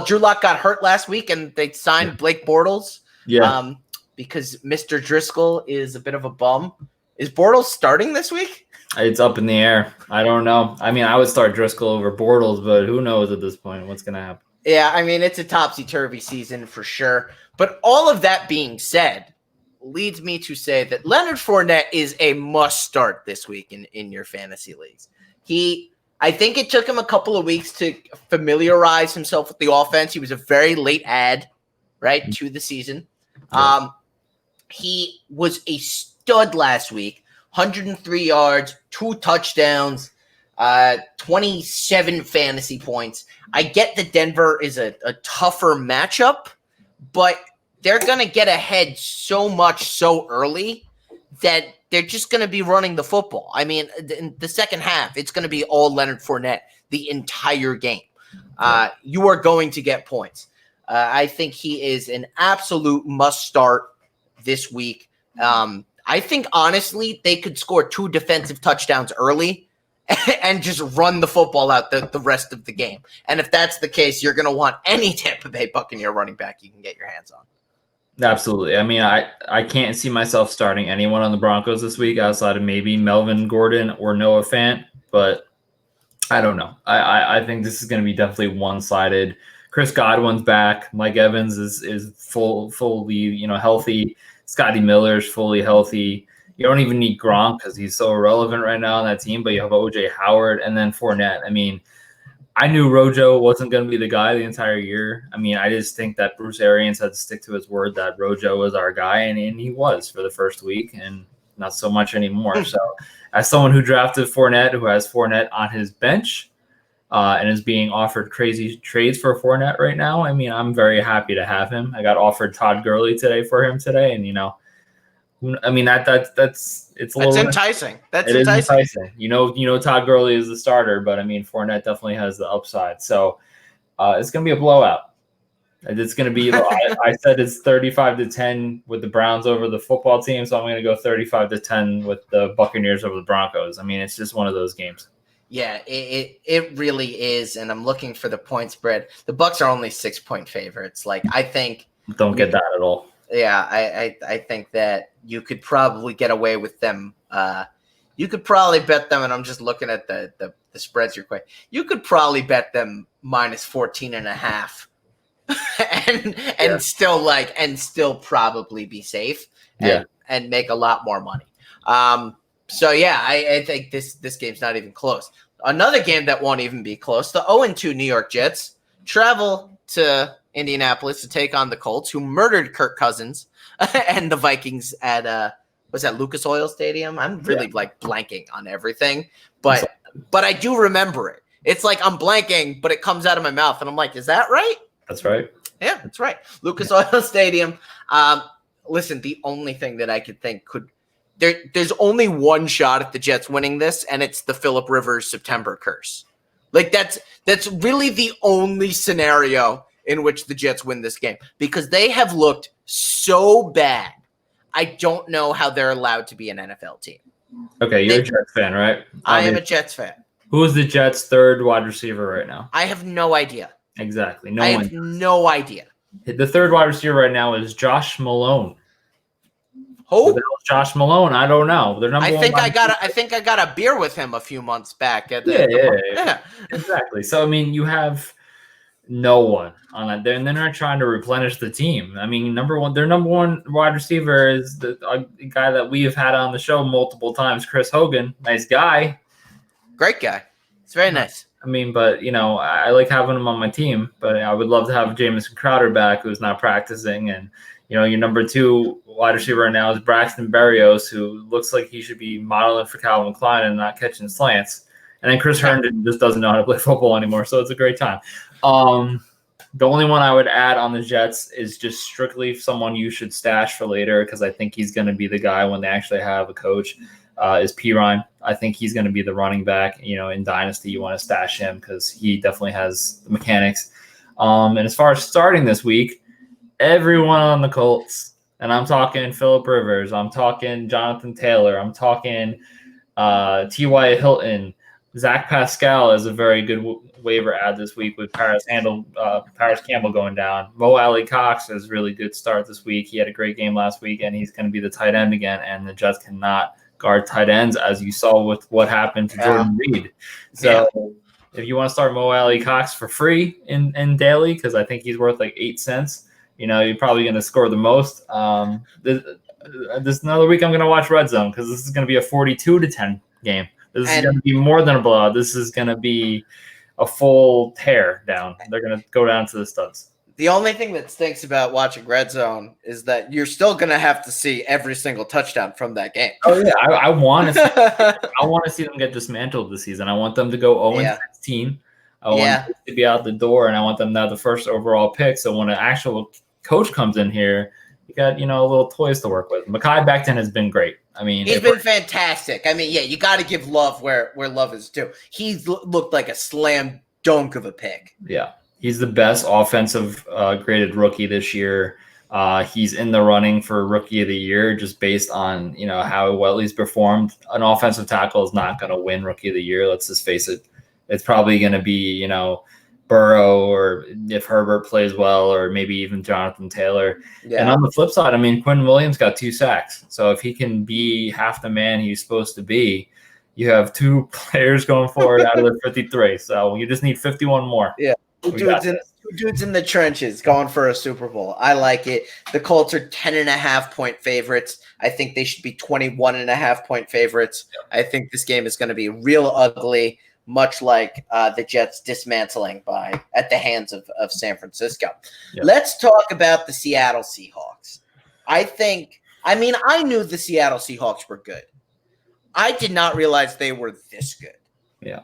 Drew Lock got hurt last week, and they signed Blake Bortles. Yeah. Because Mr. Driscoll is a bit of a bum. Is Bortles starting this week? It's up in the air. I don't know. I mean, I would start Driscoll over Bortles, but who knows at this point what's going to happen. Yeah, I mean, it's a topsy-turvy season for sure. But all of that being said leads me to say that Leonard Fournette is a must-start this week in your fantasy leagues. I think it took him a couple of weeks to familiarize himself with the offense. He was a very late add, right, to the season. Yeah. He was a stud last week, 103 yards, 2 touchdowns, 27 fantasy points. I get that Denver is a tougher matchup, but they're going to get ahead so much so early that they're just going to be running the football. I mean, in the second half, it's going to be all Leonard Fournette the entire game. You are going to get points. I think he is an absolute must-start this week. I think, honestly, they could score 2 defensive touchdowns early and just run the football out the rest of the game. And if that's the case, you're going to want any Tampa Bay Buccaneer running back you can get your hands on. Absolutely. I mean, I can't see myself starting anyone on the Broncos this week outside of maybe Melvin Gordon or Noah Fant, but I don't know. I think this is going to be definitely one-sided. Chris Godwin's back. Mike Evans is fully healthy. Scotty Miller's fully healthy. You don't even need Gronk because he's so irrelevant right now on that team, but you have OJ Howard and then Fournette. I mean, I knew Rojo wasn't going to be the guy the entire year. I mean, I just think that Bruce Arians had to stick to his word that Rojo was our guy, and he was for the first week, and not so much anymore. So as someone who drafted Fournette, who has Fournette on his bench and is being offered crazy trades for Fournette right now, I mean, I'm very happy to have him. I got offered Todd Gurley for him today, and I mean that's enticing. That's enticing. You know Todd Gurley is the starter, but I mean Fournette definitely has the upside. So it's gonna be a blowout. It's gonna be. I said it's 35-10 with the Browns over the football team, so I'm gonna go 35-10 with the Buccaneers over the Broncos. I mean, it's just one of those games. Yeah, it really is, and I'm looking for the point spread. The Bucs are only 6-point favorites. Like, I think don't get that at all. Yeah, I think that you could probably get away with them. You could probably bet them, and I'm just looking at the spreads you're quick. You could probably bet them minus 14.5 and still probably be safe. and make a lot more money. So yeah, I think this game's not even close. Another game that won't even be close. The 0-2 New York Jets travel to Indianapolis to take on the Colts, who murdered Kirk Cousins and the Vikings at was that Lucas Oil Stadium? I'm really like blanking on everything, but I do remember it. It's like I'm blanking, but it comes out of my mouth, and I'm like, is that right? That's right. Yeah, that's right. Lucas Oil Stadium. Listen, the only thing that I could think there's only one shot at the Jets winning this, and it's the Phillip Rivers September curse. Like that's really the only scenario in which the Jets win this game, because they have looked so bad. I don't know how they're allowed to be an NFL team. Okay, you're a Jets fan, right? I am a Jets fan. Who is the Jets' third wide receiver right now? I have no idea. Exactly. I have no idea. The third wide receiver right now is Josh Malone. Who? Josh Malone? I don't know. I think I got a beer with him a few months back. Yeah. Exactly. So I mean, you have no one on that there, and then they're trying to replenish the team. I mean, their number one wide receiver is the guy that we have had on the show multiple times, Chris Hogan. Nice guy, great guy. It's very nice. I mean, but I like having him on my team, but I would love to have Jamison Crowder back, who's not practicing, and your number two wide receiver right now is Braxton Berrios, who looks like he should be modeling for Calvin Klein and not catching slants. And then Chris Herndon just doesn't know how to play football anymore, so it's a great time. The only one I would add on the Jets is just strictly someone you should stash for later, because I think he's going to be the guy when they actually have a coach, is Pirine. I think he's going to be the running back. In Dynasty, you want to stash him because he definitely has the mechanics. And as far as starting this week, everyone on the Colts, and I'm talking Phillip Rivers, I'm talking Jonathan Taylor, I'm talking T.Y. Hilton, Zach Pascal is a very good waiver ad this week with Paris Campbell going down. Mo Alley Cox is a really good start this week. He had a great game last week, and he's going to be the tight end again, and the Jets cannot guard tight ends, as you saw with what happened to Jordan Reed. So if you want to start Mo Alley Cox for free in daily, because I think he's worth like 8 cents, you're probably going to score the most. This another week I'm going to watch Red Zone, because this is going to be a 42-10 game. This is going to be more than a blowout. This is going to be a full tear down. They're going to go down to the studs. The only thing that stinks about watching Red Zone is that you're still going to have to see every single touchdown from that game. Oh yeah, I want to see them get dismantled this season. I want them to go 0-16. I want them to be out the door, and I want them to have the first overall pick. So when an actual coach comes in here, you got little toys to work with. Mekhi Becton has been great. I mean, he's been fantastic. I mean, you got to give love where love is due. He's looked like a slam dunk of a pick. Yeah, he's the best offensive graded rookie this year. He's in the running for Rookie of the Year just based on how well he's performed. An offensive tackle is not going to win Rookie of the Year. Let's just face it. It's probably going to be Burrow, or if Herbert plays well, or maybe even Jonathan Taylor. Yeah. And on the flip side, I mean, Quinn Williams got 2 sacks. So if he can be half the man he's supposed to be, you have 2 players going forward out of the 53. So you just need 51 more. Yeah. Two dudes in the trenches going for a Super Bowl. I like it. The Colts are 10.5-point favorites. I think they should be 21.5-point favorites. Yep. I think this game is going to be real ugly, much like the Jets dismantling at the hands of San Francisco. Yep. Let's talk about the Seattle Seahawks. I knew the Seattle Seahawks were good. I did not realize they were this good. Yeah.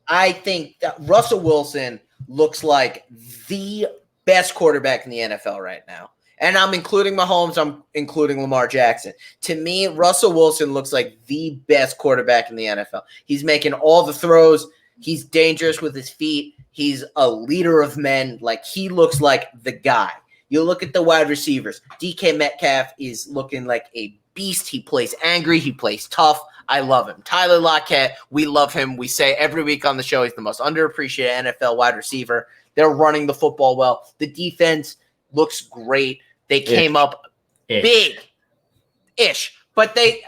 I think that Russell Wilson looks like the best quarterback in the NFL right now. And I'm including Mahomes, I'm including Lamar Jackson. To me, Russell Wilson looks like the best quarterback in the NFL. He's making all the throws. He's dangerous with his feet. He's a leader of men. Like, he looks like the guy. You look at the wide receivers. DK Metcalf is looking like a beast. He plays angry. He plays tough. I love him. Tyler Lockett, we love him. We say every week on the show he's the most underappreciated NFL wide receiver. They're running the football well. The defense looks great. They came up big-ish. But they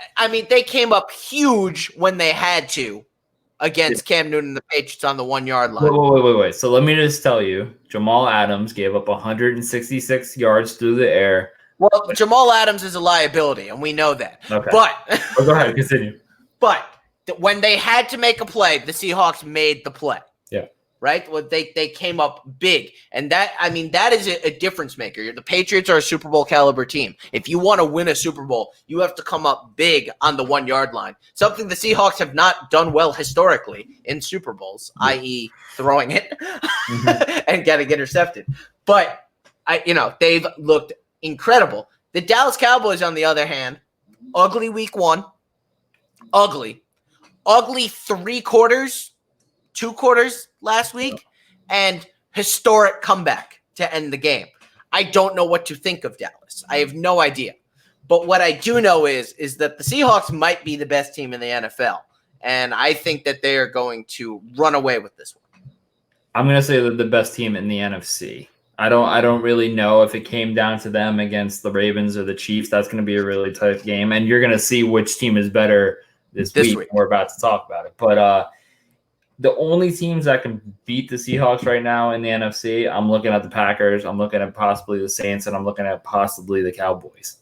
came up huge when they had to against Cam Newton and the Patriots on the 1-yard line. Wait. So let me just tell you, Jamal Adams gave up 166 yards through the air Well, Jamal Adams is a liability, and we know that. Okay. But go ahead, continue. But when they had to make a play, the Seahawks made the play. Yeah. Right? Well, they came up big. And that is a difference maker. The Patriots are a Super Bowl caliber team. If you want to win a Super Bowl, you have to come up big on the 1 yard line. Something the Seahawks have not done well historically in Super Bowls, i.e. throwing it and getting intercepted. But they've looked incredible. The Dallas Cowboys, on the other hand, ugly week 1. Ugly 3 quarters, 2 quarters last week, and historic comeback to end the game. I don't know what to think of Dallas. I have no idea. But what I do know is that the Seahawks might be the best team in the NFL, and I think that they are going to run away with this one. I'm going to say that the best team in the NFC. I don't really know if it came down to them against the Ravens or the Chiefs. That's going to be a really tough game, and you're going to see which team is better this week. We're about to talk about it. But the only teams that can beat the Seahawks right now in the NFC, I'm looking at the Packers, I'm looking at possibly the Saints, and I'm looking at possibly the Cowboys.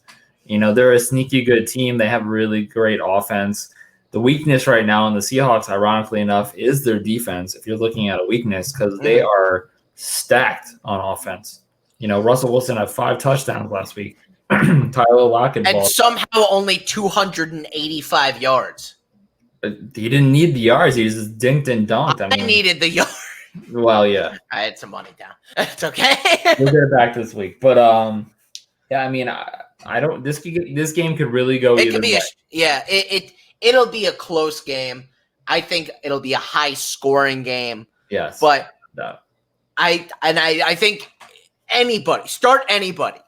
They're a sneaky good team. They have really great offense. The weakness right now in the Seahawks, ironically enough, is their defense, if you're looking at a weakness, because they are stacked on offense. Russell Wilson had 5 touchdowns last week. Tyler Lockett and somehow only 285 yards. He didn't need the yards. He just dinked and dunked. I needed the yard. Well, yeah. I had some money down. It's okay. We'll get it back this week. But I don't. This game could really go either way. It'll be a close game. I think it'll be a high scoring game. Yes. But I think start anybody.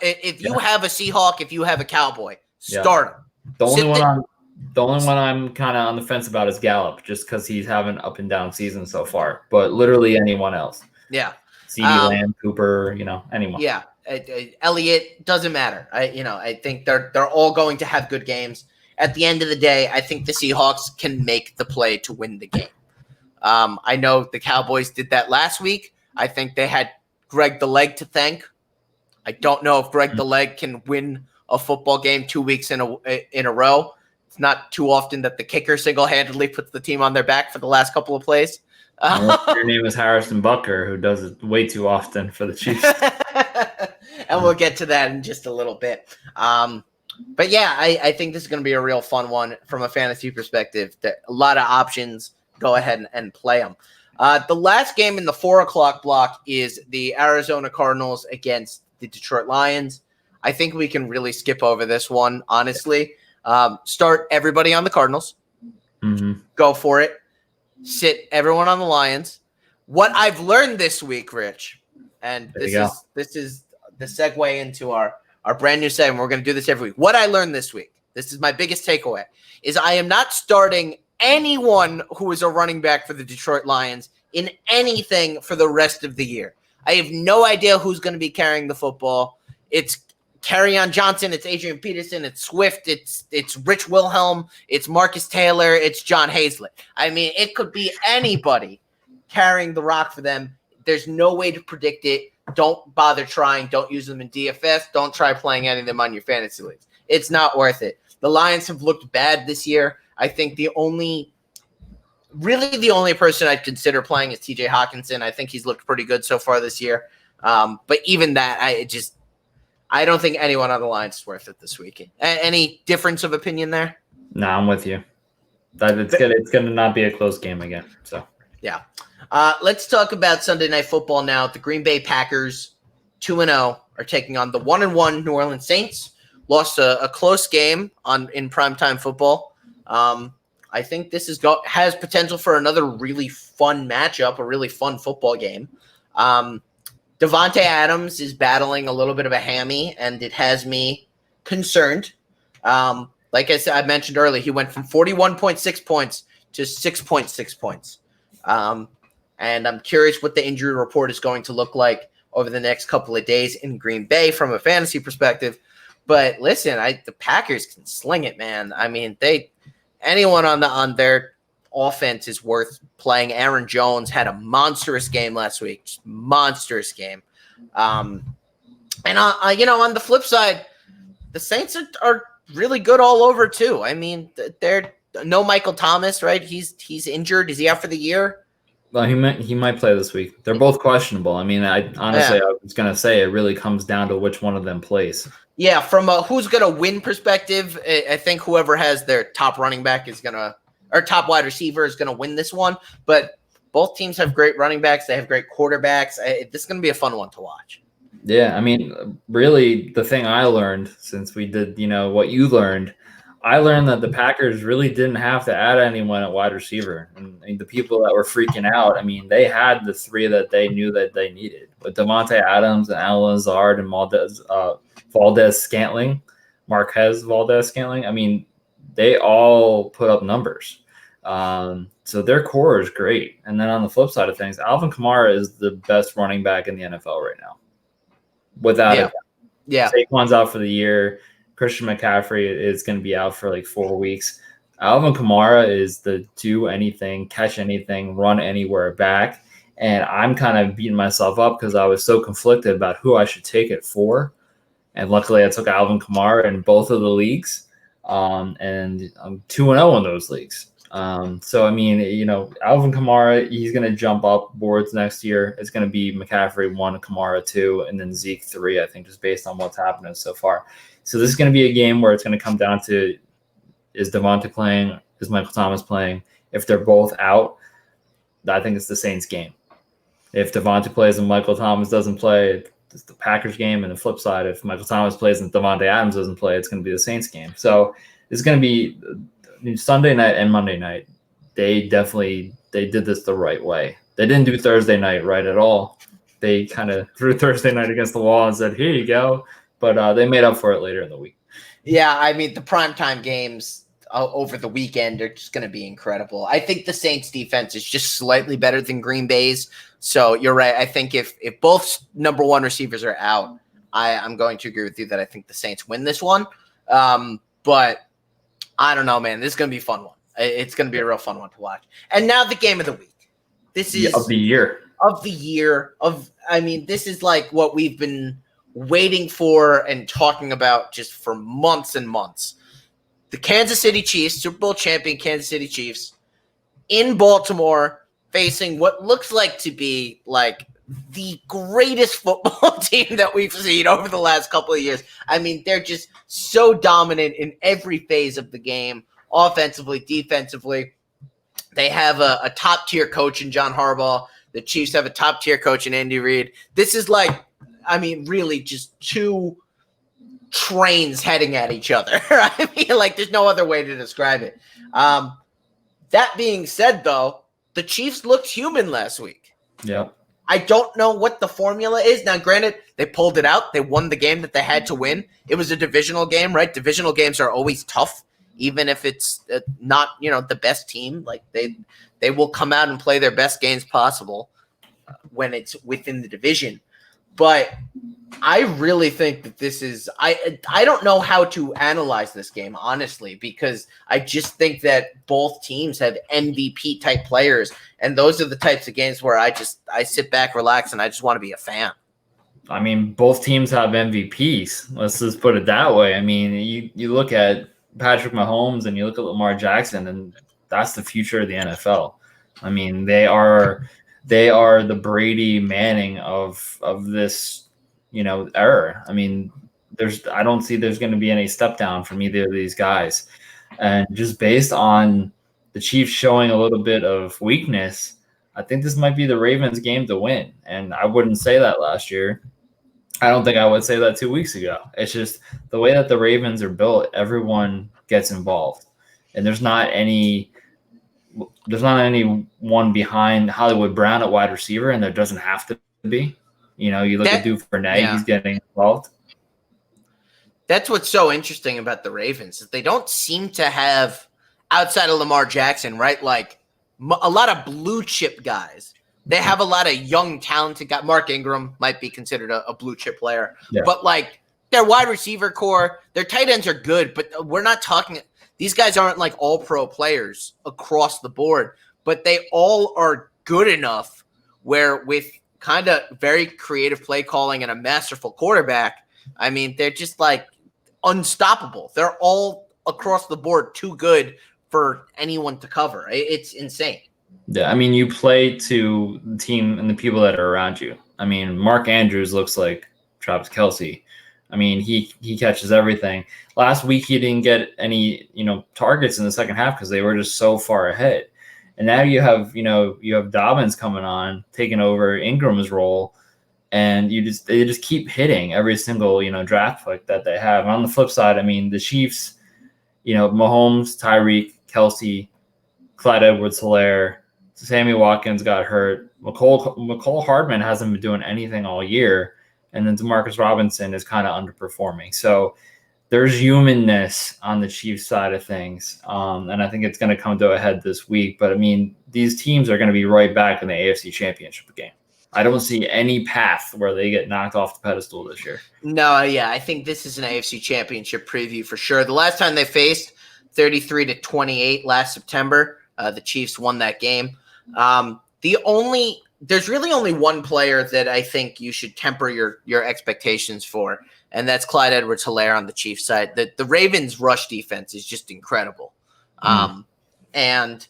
If you have a Seahawk, if you have a Cowboy, start him. The only one I'm kind of on the fence about is Gallup, just because he's having an up and down season so far. But literally anyone else. Yeah. CeeDee Lamb, Cooper, anyone. Yeah. Elliott, doesn't matter. I think they're all going to have good games. At the end of the day, I think the Seahawks can make the play to win the game. I know the Cowboys did that last week. I think they had Greg the Leg to thank. I don't know if Greg the Leg can win a football game 2 weeks in a row. It's not too often that the kicker single-handedly puts the team on their back for the last couple of plays. Your name is Harrison Butker, who does it way too often for the Chiefs. And we'll get to that in just a little bit. But yeah, I think this is going to be a real fun one from a fantasy perspective. A lot of options. Go ahead and play them. The last game in the 4 o'clock block is the Arizona Cardinals against the Detroit Lions. I think we can really skip over this one, honestly. Start everybody on the Cardinals. Mm-hmm. Go for it. Sit everyone on the Lions. What I've learned this week, Rich, and this is the segue into our brand new segment. We're going to do this every week. What I learned this week, this is my biggest takeaway, is I am not starting anyone who is a running back for the Detroit Lions in anything for the rest of the year. I have no idea who's going to be carrying the football. It's Kerryon Johnson, it's Adrian Peterson, it's Swift, it's Rich Wilhelm, it's Marcus Taylor, it's John Hazlett. I mean, it could be anybody carrying the rock for them. There's no way to predict it. Don't bother trying. Don't use them in DFS. Don't try playing any of them on your fantasy leagues. It's not worth it. The Lions have looked bad this year. I think the only person I'd consider playing is TJ Hawkinson. I think he's looked pretty good so far this year. But even that, I don't think anyone on the Lions is worth it this week. Any difference of opinion there? No, I'm with you. It's gonna not be a close game again. So yeah. Let's talk about Sunday Night Football now. The Green Bay Packers, 2-0, are taking on the 1-1 New Orleans Saints. Lost a close game in primetime football. I think this has potential for another really fun matchup, a really fun football game. Devontae Adams is battling a little bit of a hammy, and it has me concerned. Like I mentioned earlier, he went from 41.6 points to 6.6 points. And I'm curious what the injury report is going to look like over the next couple of days in Green Bay from a fantasy perspective. But listen, the Packers can sling it, man. I mean, anyone on their offense is worth playing. Aaron Jones had a monstrous game last week. Just monstrous game. And on the flip side, the Saints are really good all over too. I mean, they're no Michael Thomas, right? He's injured. Is he out for the year? Well, he might play this week. They're both questionable. I mean, I honestly, Yeah. I was gonna say it really comes down to which one of them plays. Yeah, from a who's going to win perspective, I think whoever has their top running back or top wide receiver is going to win this one. But both teams have great running backs. They have great quarterbacks. This is going to be a fun one to watch. Yeah, I mean, really, the thing I learned since we did, what you learned, I learned that the Packers really didn't have to add anyone at wide receiver. And the people that were freaking out, I mean, they had the three that they knew that they needed. With Devontae Adams and Alan Lazard and Marquez Valdez Scantling, I mean, they all put up numbers. So their core is great. And then on the flip side of things, Alvin Kamara is the best running back in the NFL right now. Without it. Yeah. Saquon's out for the year. Christian McCaffrey is going to be out for like 4 weeks. Alvin Kamara is the do anything, catch anything, run anywhere back. And I'm kind of beating myself up because I was so conflicted about who I should take it for. And luckily I took Alvin Kamara in both of the leagues. And I'm 2-0 in those leagues. So, I mean, Alvin Kamara, he's going to jump up boards next year. It's going to be McCaffrey 1, Kamara 2, and then Zeke 3, I think, just based on what's happening so far. So this is going to be a game where it's going to come down to, is Devontae playing? Is Michael Thomas playing? If they're both out, I think it's the Saints game. If Devontae plays and Michael Thomas doesn't play, it's the Packers game. And the flip side, if Michael Thomas plays and Devontae Adams doesn't play, it's going to be the Saints game. So it's going to be Sunday night and Monday night. They did this the right way. They didn't do Thursday night right at all. They kind of threw Thursday night against the wall and said, here you go. But they made up for it later in the week. Yeah, I mean, the primetime games over the weekend are just going to be incredible. I think the Saints defense is just slightly better than Green Bay's. So you're right. I think if both number one receivers are out, I'm going to agree with you that I think the Saints win this one. But I don't know, man. This is going to be a fun one. It's going to be a real fun one to watch. And now the game of the week. This is of the year. This is like what we've been waiting for and talking about just for months and months. The Kansas City Chiefs, Super Bowl champion Kansas City Chiefs, in Baltimore, facing what looks like to be like the greatest football team that we've seen over the last couple of years. I mean, they're just so dominant in every phase of the game, offensively, defensively. They have a top-tier coach in John Harbaugh. The Chiefs have a top-tier coach in Andy Reid. This is like, I mean, really just two trains heading at each other. I mean, like, there's no other way to describe it. That being said, though, the Chiefs looked human last week. Yep. I don't know what the formula is. Now, granted, they pulled it out. They won the game that they had to win. It was a divisional game, right? Divisional games are always tough, even if it's not, the best team. Like, they will come out and play their best games possible when it's within the division. But I really think that this is I don't know how to analyze this game, honestly, because I just think that both teams have MVP type players, and those are the types of games where I sit back, relax, and I just want to be a fan. I mean, both teams have MVPs. Let's just put it that way. I mean, you look at Patrick Mahomes and you look at Lamar Jackson, and that's the future of the NFL. I mean, they are the Brady Manning of this, era. I mean, I don't see there's going to be any step down from either of these guys. And just based on the Chiefs showing a little bit of weakness, I think this might be the Ravens' game to win. And I wouldn't say that last year. I don't think I would say that 2 weeks ago. It's just the way that the Ravens are built, everyone gets involved. And there's not anyone behind Hollywood Brown at wide receiver, and there doesn't have to be. You look at Duvernay, he's getting involved. That's what's so interesting about the Ravens is they don't seem to have, outside of Lamar Jackson, right, like a lot of blue chip guys. They have a lot of young, talented guys. Mark Ingram might be considered a blue chip player. Yeah. But, like, their wide receiver core, their tight ends are good, but we're not talking – these guys aren't like all-pro players across the board, but they all are good enough where with kind of very creative play calling and a masterful quarterback, I mean, they're just like unstoppable. They're all across the board too good for anyone to cover. It's insane. Yeah, I mean, you play to the team and the people that are around you. I mean, Mark Andrews looks like Travis Kelce. I mean, he catches everything. Last week he didn't get any, targets in the second half because they were just so far ahead. And now you have Dobbins coming on, taking over Ingram's role, and they just keep hitting every single, draft pick that they have. And on the flip side, I mean, the Chiefs, Mahomes, Tyreek, Kelce, Clyde Edwards-Helaire, Sammy Watkins got hurt. McCole Hardman hasn't been doing anything all year. And then Demarcus Robinson is kind of underperforming. So there's humanness on the Chiefs side of things. And I think it's going to come to a head this week. But, I mean, these teams are going to be right back in the AFC Championship game. I don't see any path where they get knocked off the pedestal this year. No, yeah, I think this is an AFC Championship preview for sure. The last time they faced, 33-28 last September, the Chiefs won that game. There's really only one player that I think you should temper your expectations for, and that's Clyde Edwards-Helaire on the Chiefs side. The Ravens' rush defense is just incredible. And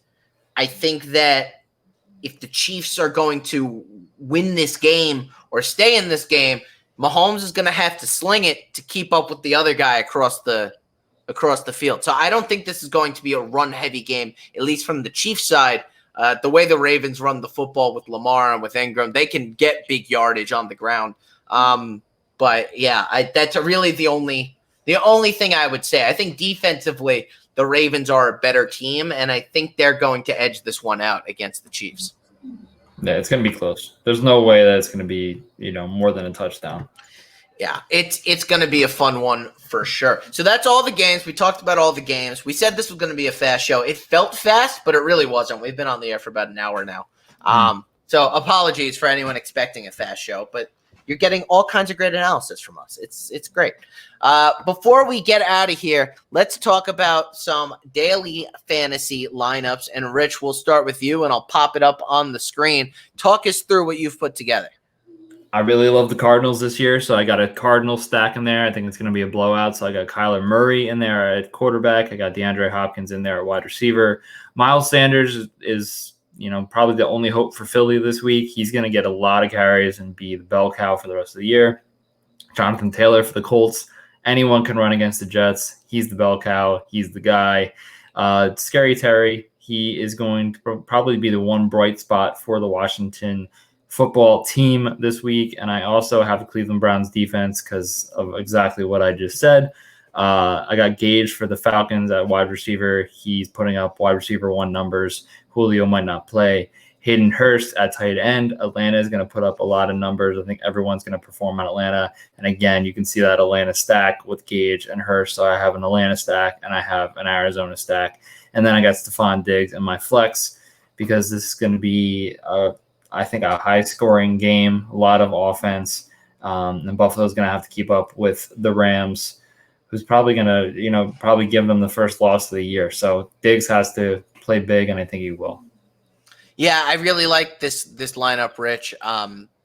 I think that if the Chiefs are going to win this game or stay in this game, Mahomes is going to have to sling it to keep up with the other guy across the field. So I don't think this is going to be a run-heavy game, at least from the Chiefs side. The way the Ravens run the football with Lamar and with Ingram, they can get big yardage on the ground. But yeah, that's really the only thing I would say. I think defensively, the Ravens are a better team, and I think they're going to edge this one out against the Chiefs. Yeah, it's going to be close. There's no way that it's going to be, more than a touchdown. Yeah, it's going to be a fun one for sure. So that's all the games. We talked about all the games. We said this was going to be a fast show. It felt fast, but it really wasn't. We've been on the air for about an hour now. So apologies for anyone expecting a fast show, but you're getting all kinds of great analysis from us. It's great. Before we get out of here, let's talk about some daily fantasy lineups. And Rich, we'll start with you, and I'll pop it up on the screen. Talk us through what you've put together. I really love the Cardinals this year, so I got a Cardinal stack in there. I think it's going to be a blowout. So I got Kyler Murray in there at quarterback. I got DeAndre Hopkins in there at wide receiver. Miles Sanders is, probably the only hope for Philly this week. He's going to get a lot of carries and be the bell cow for the rest of the year. Jonathan Taylor for the Colts. Anyone can run against the Jets. He's the bell cow. He's the guy. Scary Terry, he is going to probably be the one bright spot for the Washington football team this week. And I also have the Cleveland Browns defense because of exactly what I just said. I got Gage for the Falcons at wide receiver. He's putting up wide receiver 1 numbers. Julio might not play. Hayden Hurst at tight end. Atlanta is going to put up a lot of numbers. I think everyone's going to perform on Atlanta. And again, you can see that Atlanta stack with Gage and Hurst. So I have an Atlanta stack and I have an Arizona stack. And then I got Stephon Diggs in my flex because this is going to be I think a high-scoring game, a lot of offense, and Buffalo's going to have to keep up with the Rams, who's probably going to, probably give them the first loss of the year. So Diggs has to play big, and I think he will. Yeah, I really like this lineup, Rich.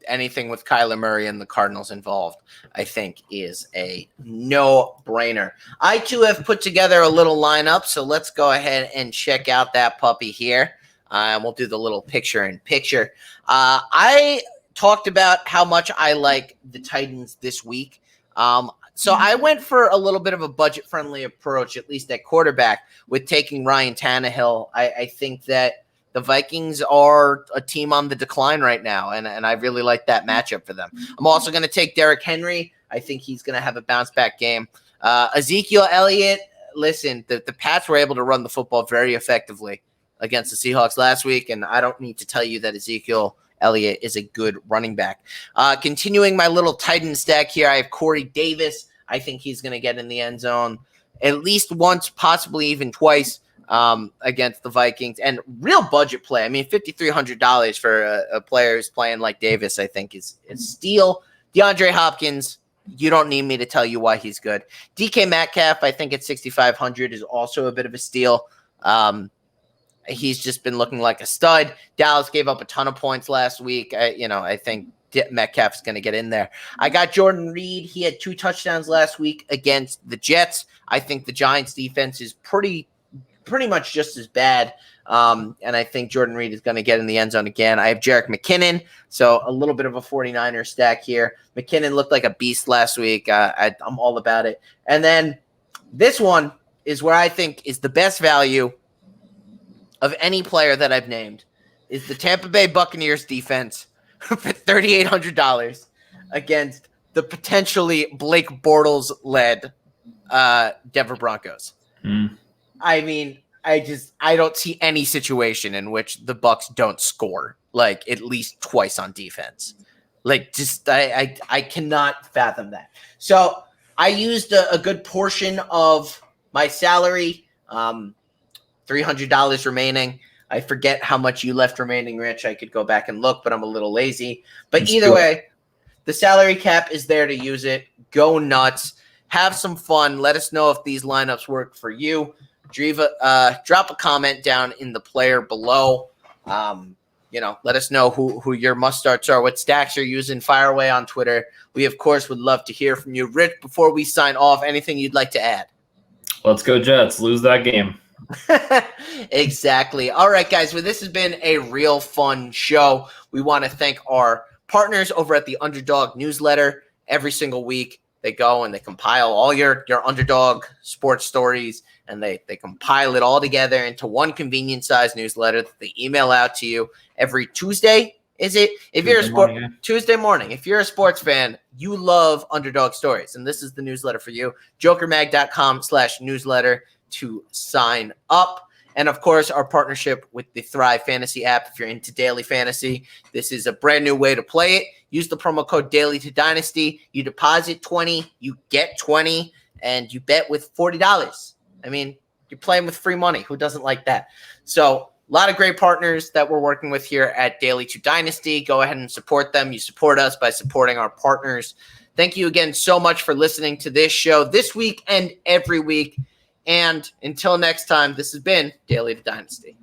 Anything with Kyler Murray and the Cardinals involved, I think, is a no-brainer. I, too, have put together a little lineup, so let's go ahead and check out that puppy here. And we'll do the little picture-in-picture. I talked about how much I like the Titans this week. So I went for a little bit of a budget-friendly approach, at least at quarterback, with taking Ryan Tannehill. I think that the Vikings are a team on the decline right now, and I really like that matchup for them. I'm also going to take Derrick Henry. I think he's going to have a bounce-back game. Ezekiel Elliott, listen, the Pats were able to run the football very effectively against the Seahawks last week, and I don't need to tell you that Ezekiel Elliott is a good running back. Continuing my little Titan stack here, I have Corey Davis. I think he's going to get in the end zone at least once, possibly even twice against the Vikings. And real budget play. I mean, $5,300 for a player who's playing like Davis, I think, is steal. DeAndre Hopkins, you don't need me to tell you why he's good. DK Metcalf, I think at $6,500 is also a bit of a steal. He's just been looking like a stud. Dallas gave up a ton of points last week. I think Metcalf is going to get in there. I got Jordan Reed. He had 2 touchdowns last week against the Jets. I think the Giants defense is pretty much just as bad. And I think Jordan Reed is going to get in the end zone again. I have Jerick McKinnon, so a little bit of a 49er stack here. McKinnon looked like a beast last week. I'm all about it. And then this one is where I think is the best value of any player that I've named, is the Tampa Bay Buccaneers defense for $3,800 against the potentially Blake Bortles-led Denver Broncos. I mean, I don't see any situation in which the Bucs don't score like at least twice on defense. Like, just I cannot fathom that. So I used a good portion of my salary, $300 remaining. I forget how much you left remaining, Rich. I could go back and look, but I'm a little lazy. But either way, the salary cap is there to use it. Go nuts. Have some fun. Let us know if these lineups work for you. Drop a comment down in the player below. Let us know who your must-starts are, what stacks you're using. Fire away on Twitter. We, of course, would love to hear from you. Rich, before we sign off, anything you'd like to add? Let's go Jets. Lose that game. Exactly. All right, guys. Well, this has been a real fun show. We want to thank our partners over at the Underdog newsletter. Every single week, they go and they compile all your Underdog sports stories, and they compile it all together into one convenient-sized newsletter that they email out to you every Tuesday. Is it? If you're Tuesday morning, if you're a sports fan, you love Underdog stories, and this is the newsletter for you. jokermag.com/newsletter to sign up. And of course, our partnership with the Thrive Fantasy app. If you're into daily fantasy, this is a brand new way to play it. Use the promo code Daily to Dynasty. You deposit 20, you get 20, and you bet with $40. I mean, you're playing with free money. Who doesn't like that? So a lot of great partners that we're working with here at Daily to Dynasty. Go ahead and support them. You support us by supporting our partners. Thank you again so much for listening to this show this week and every week. And until next time, this has been Daily to Dynasty.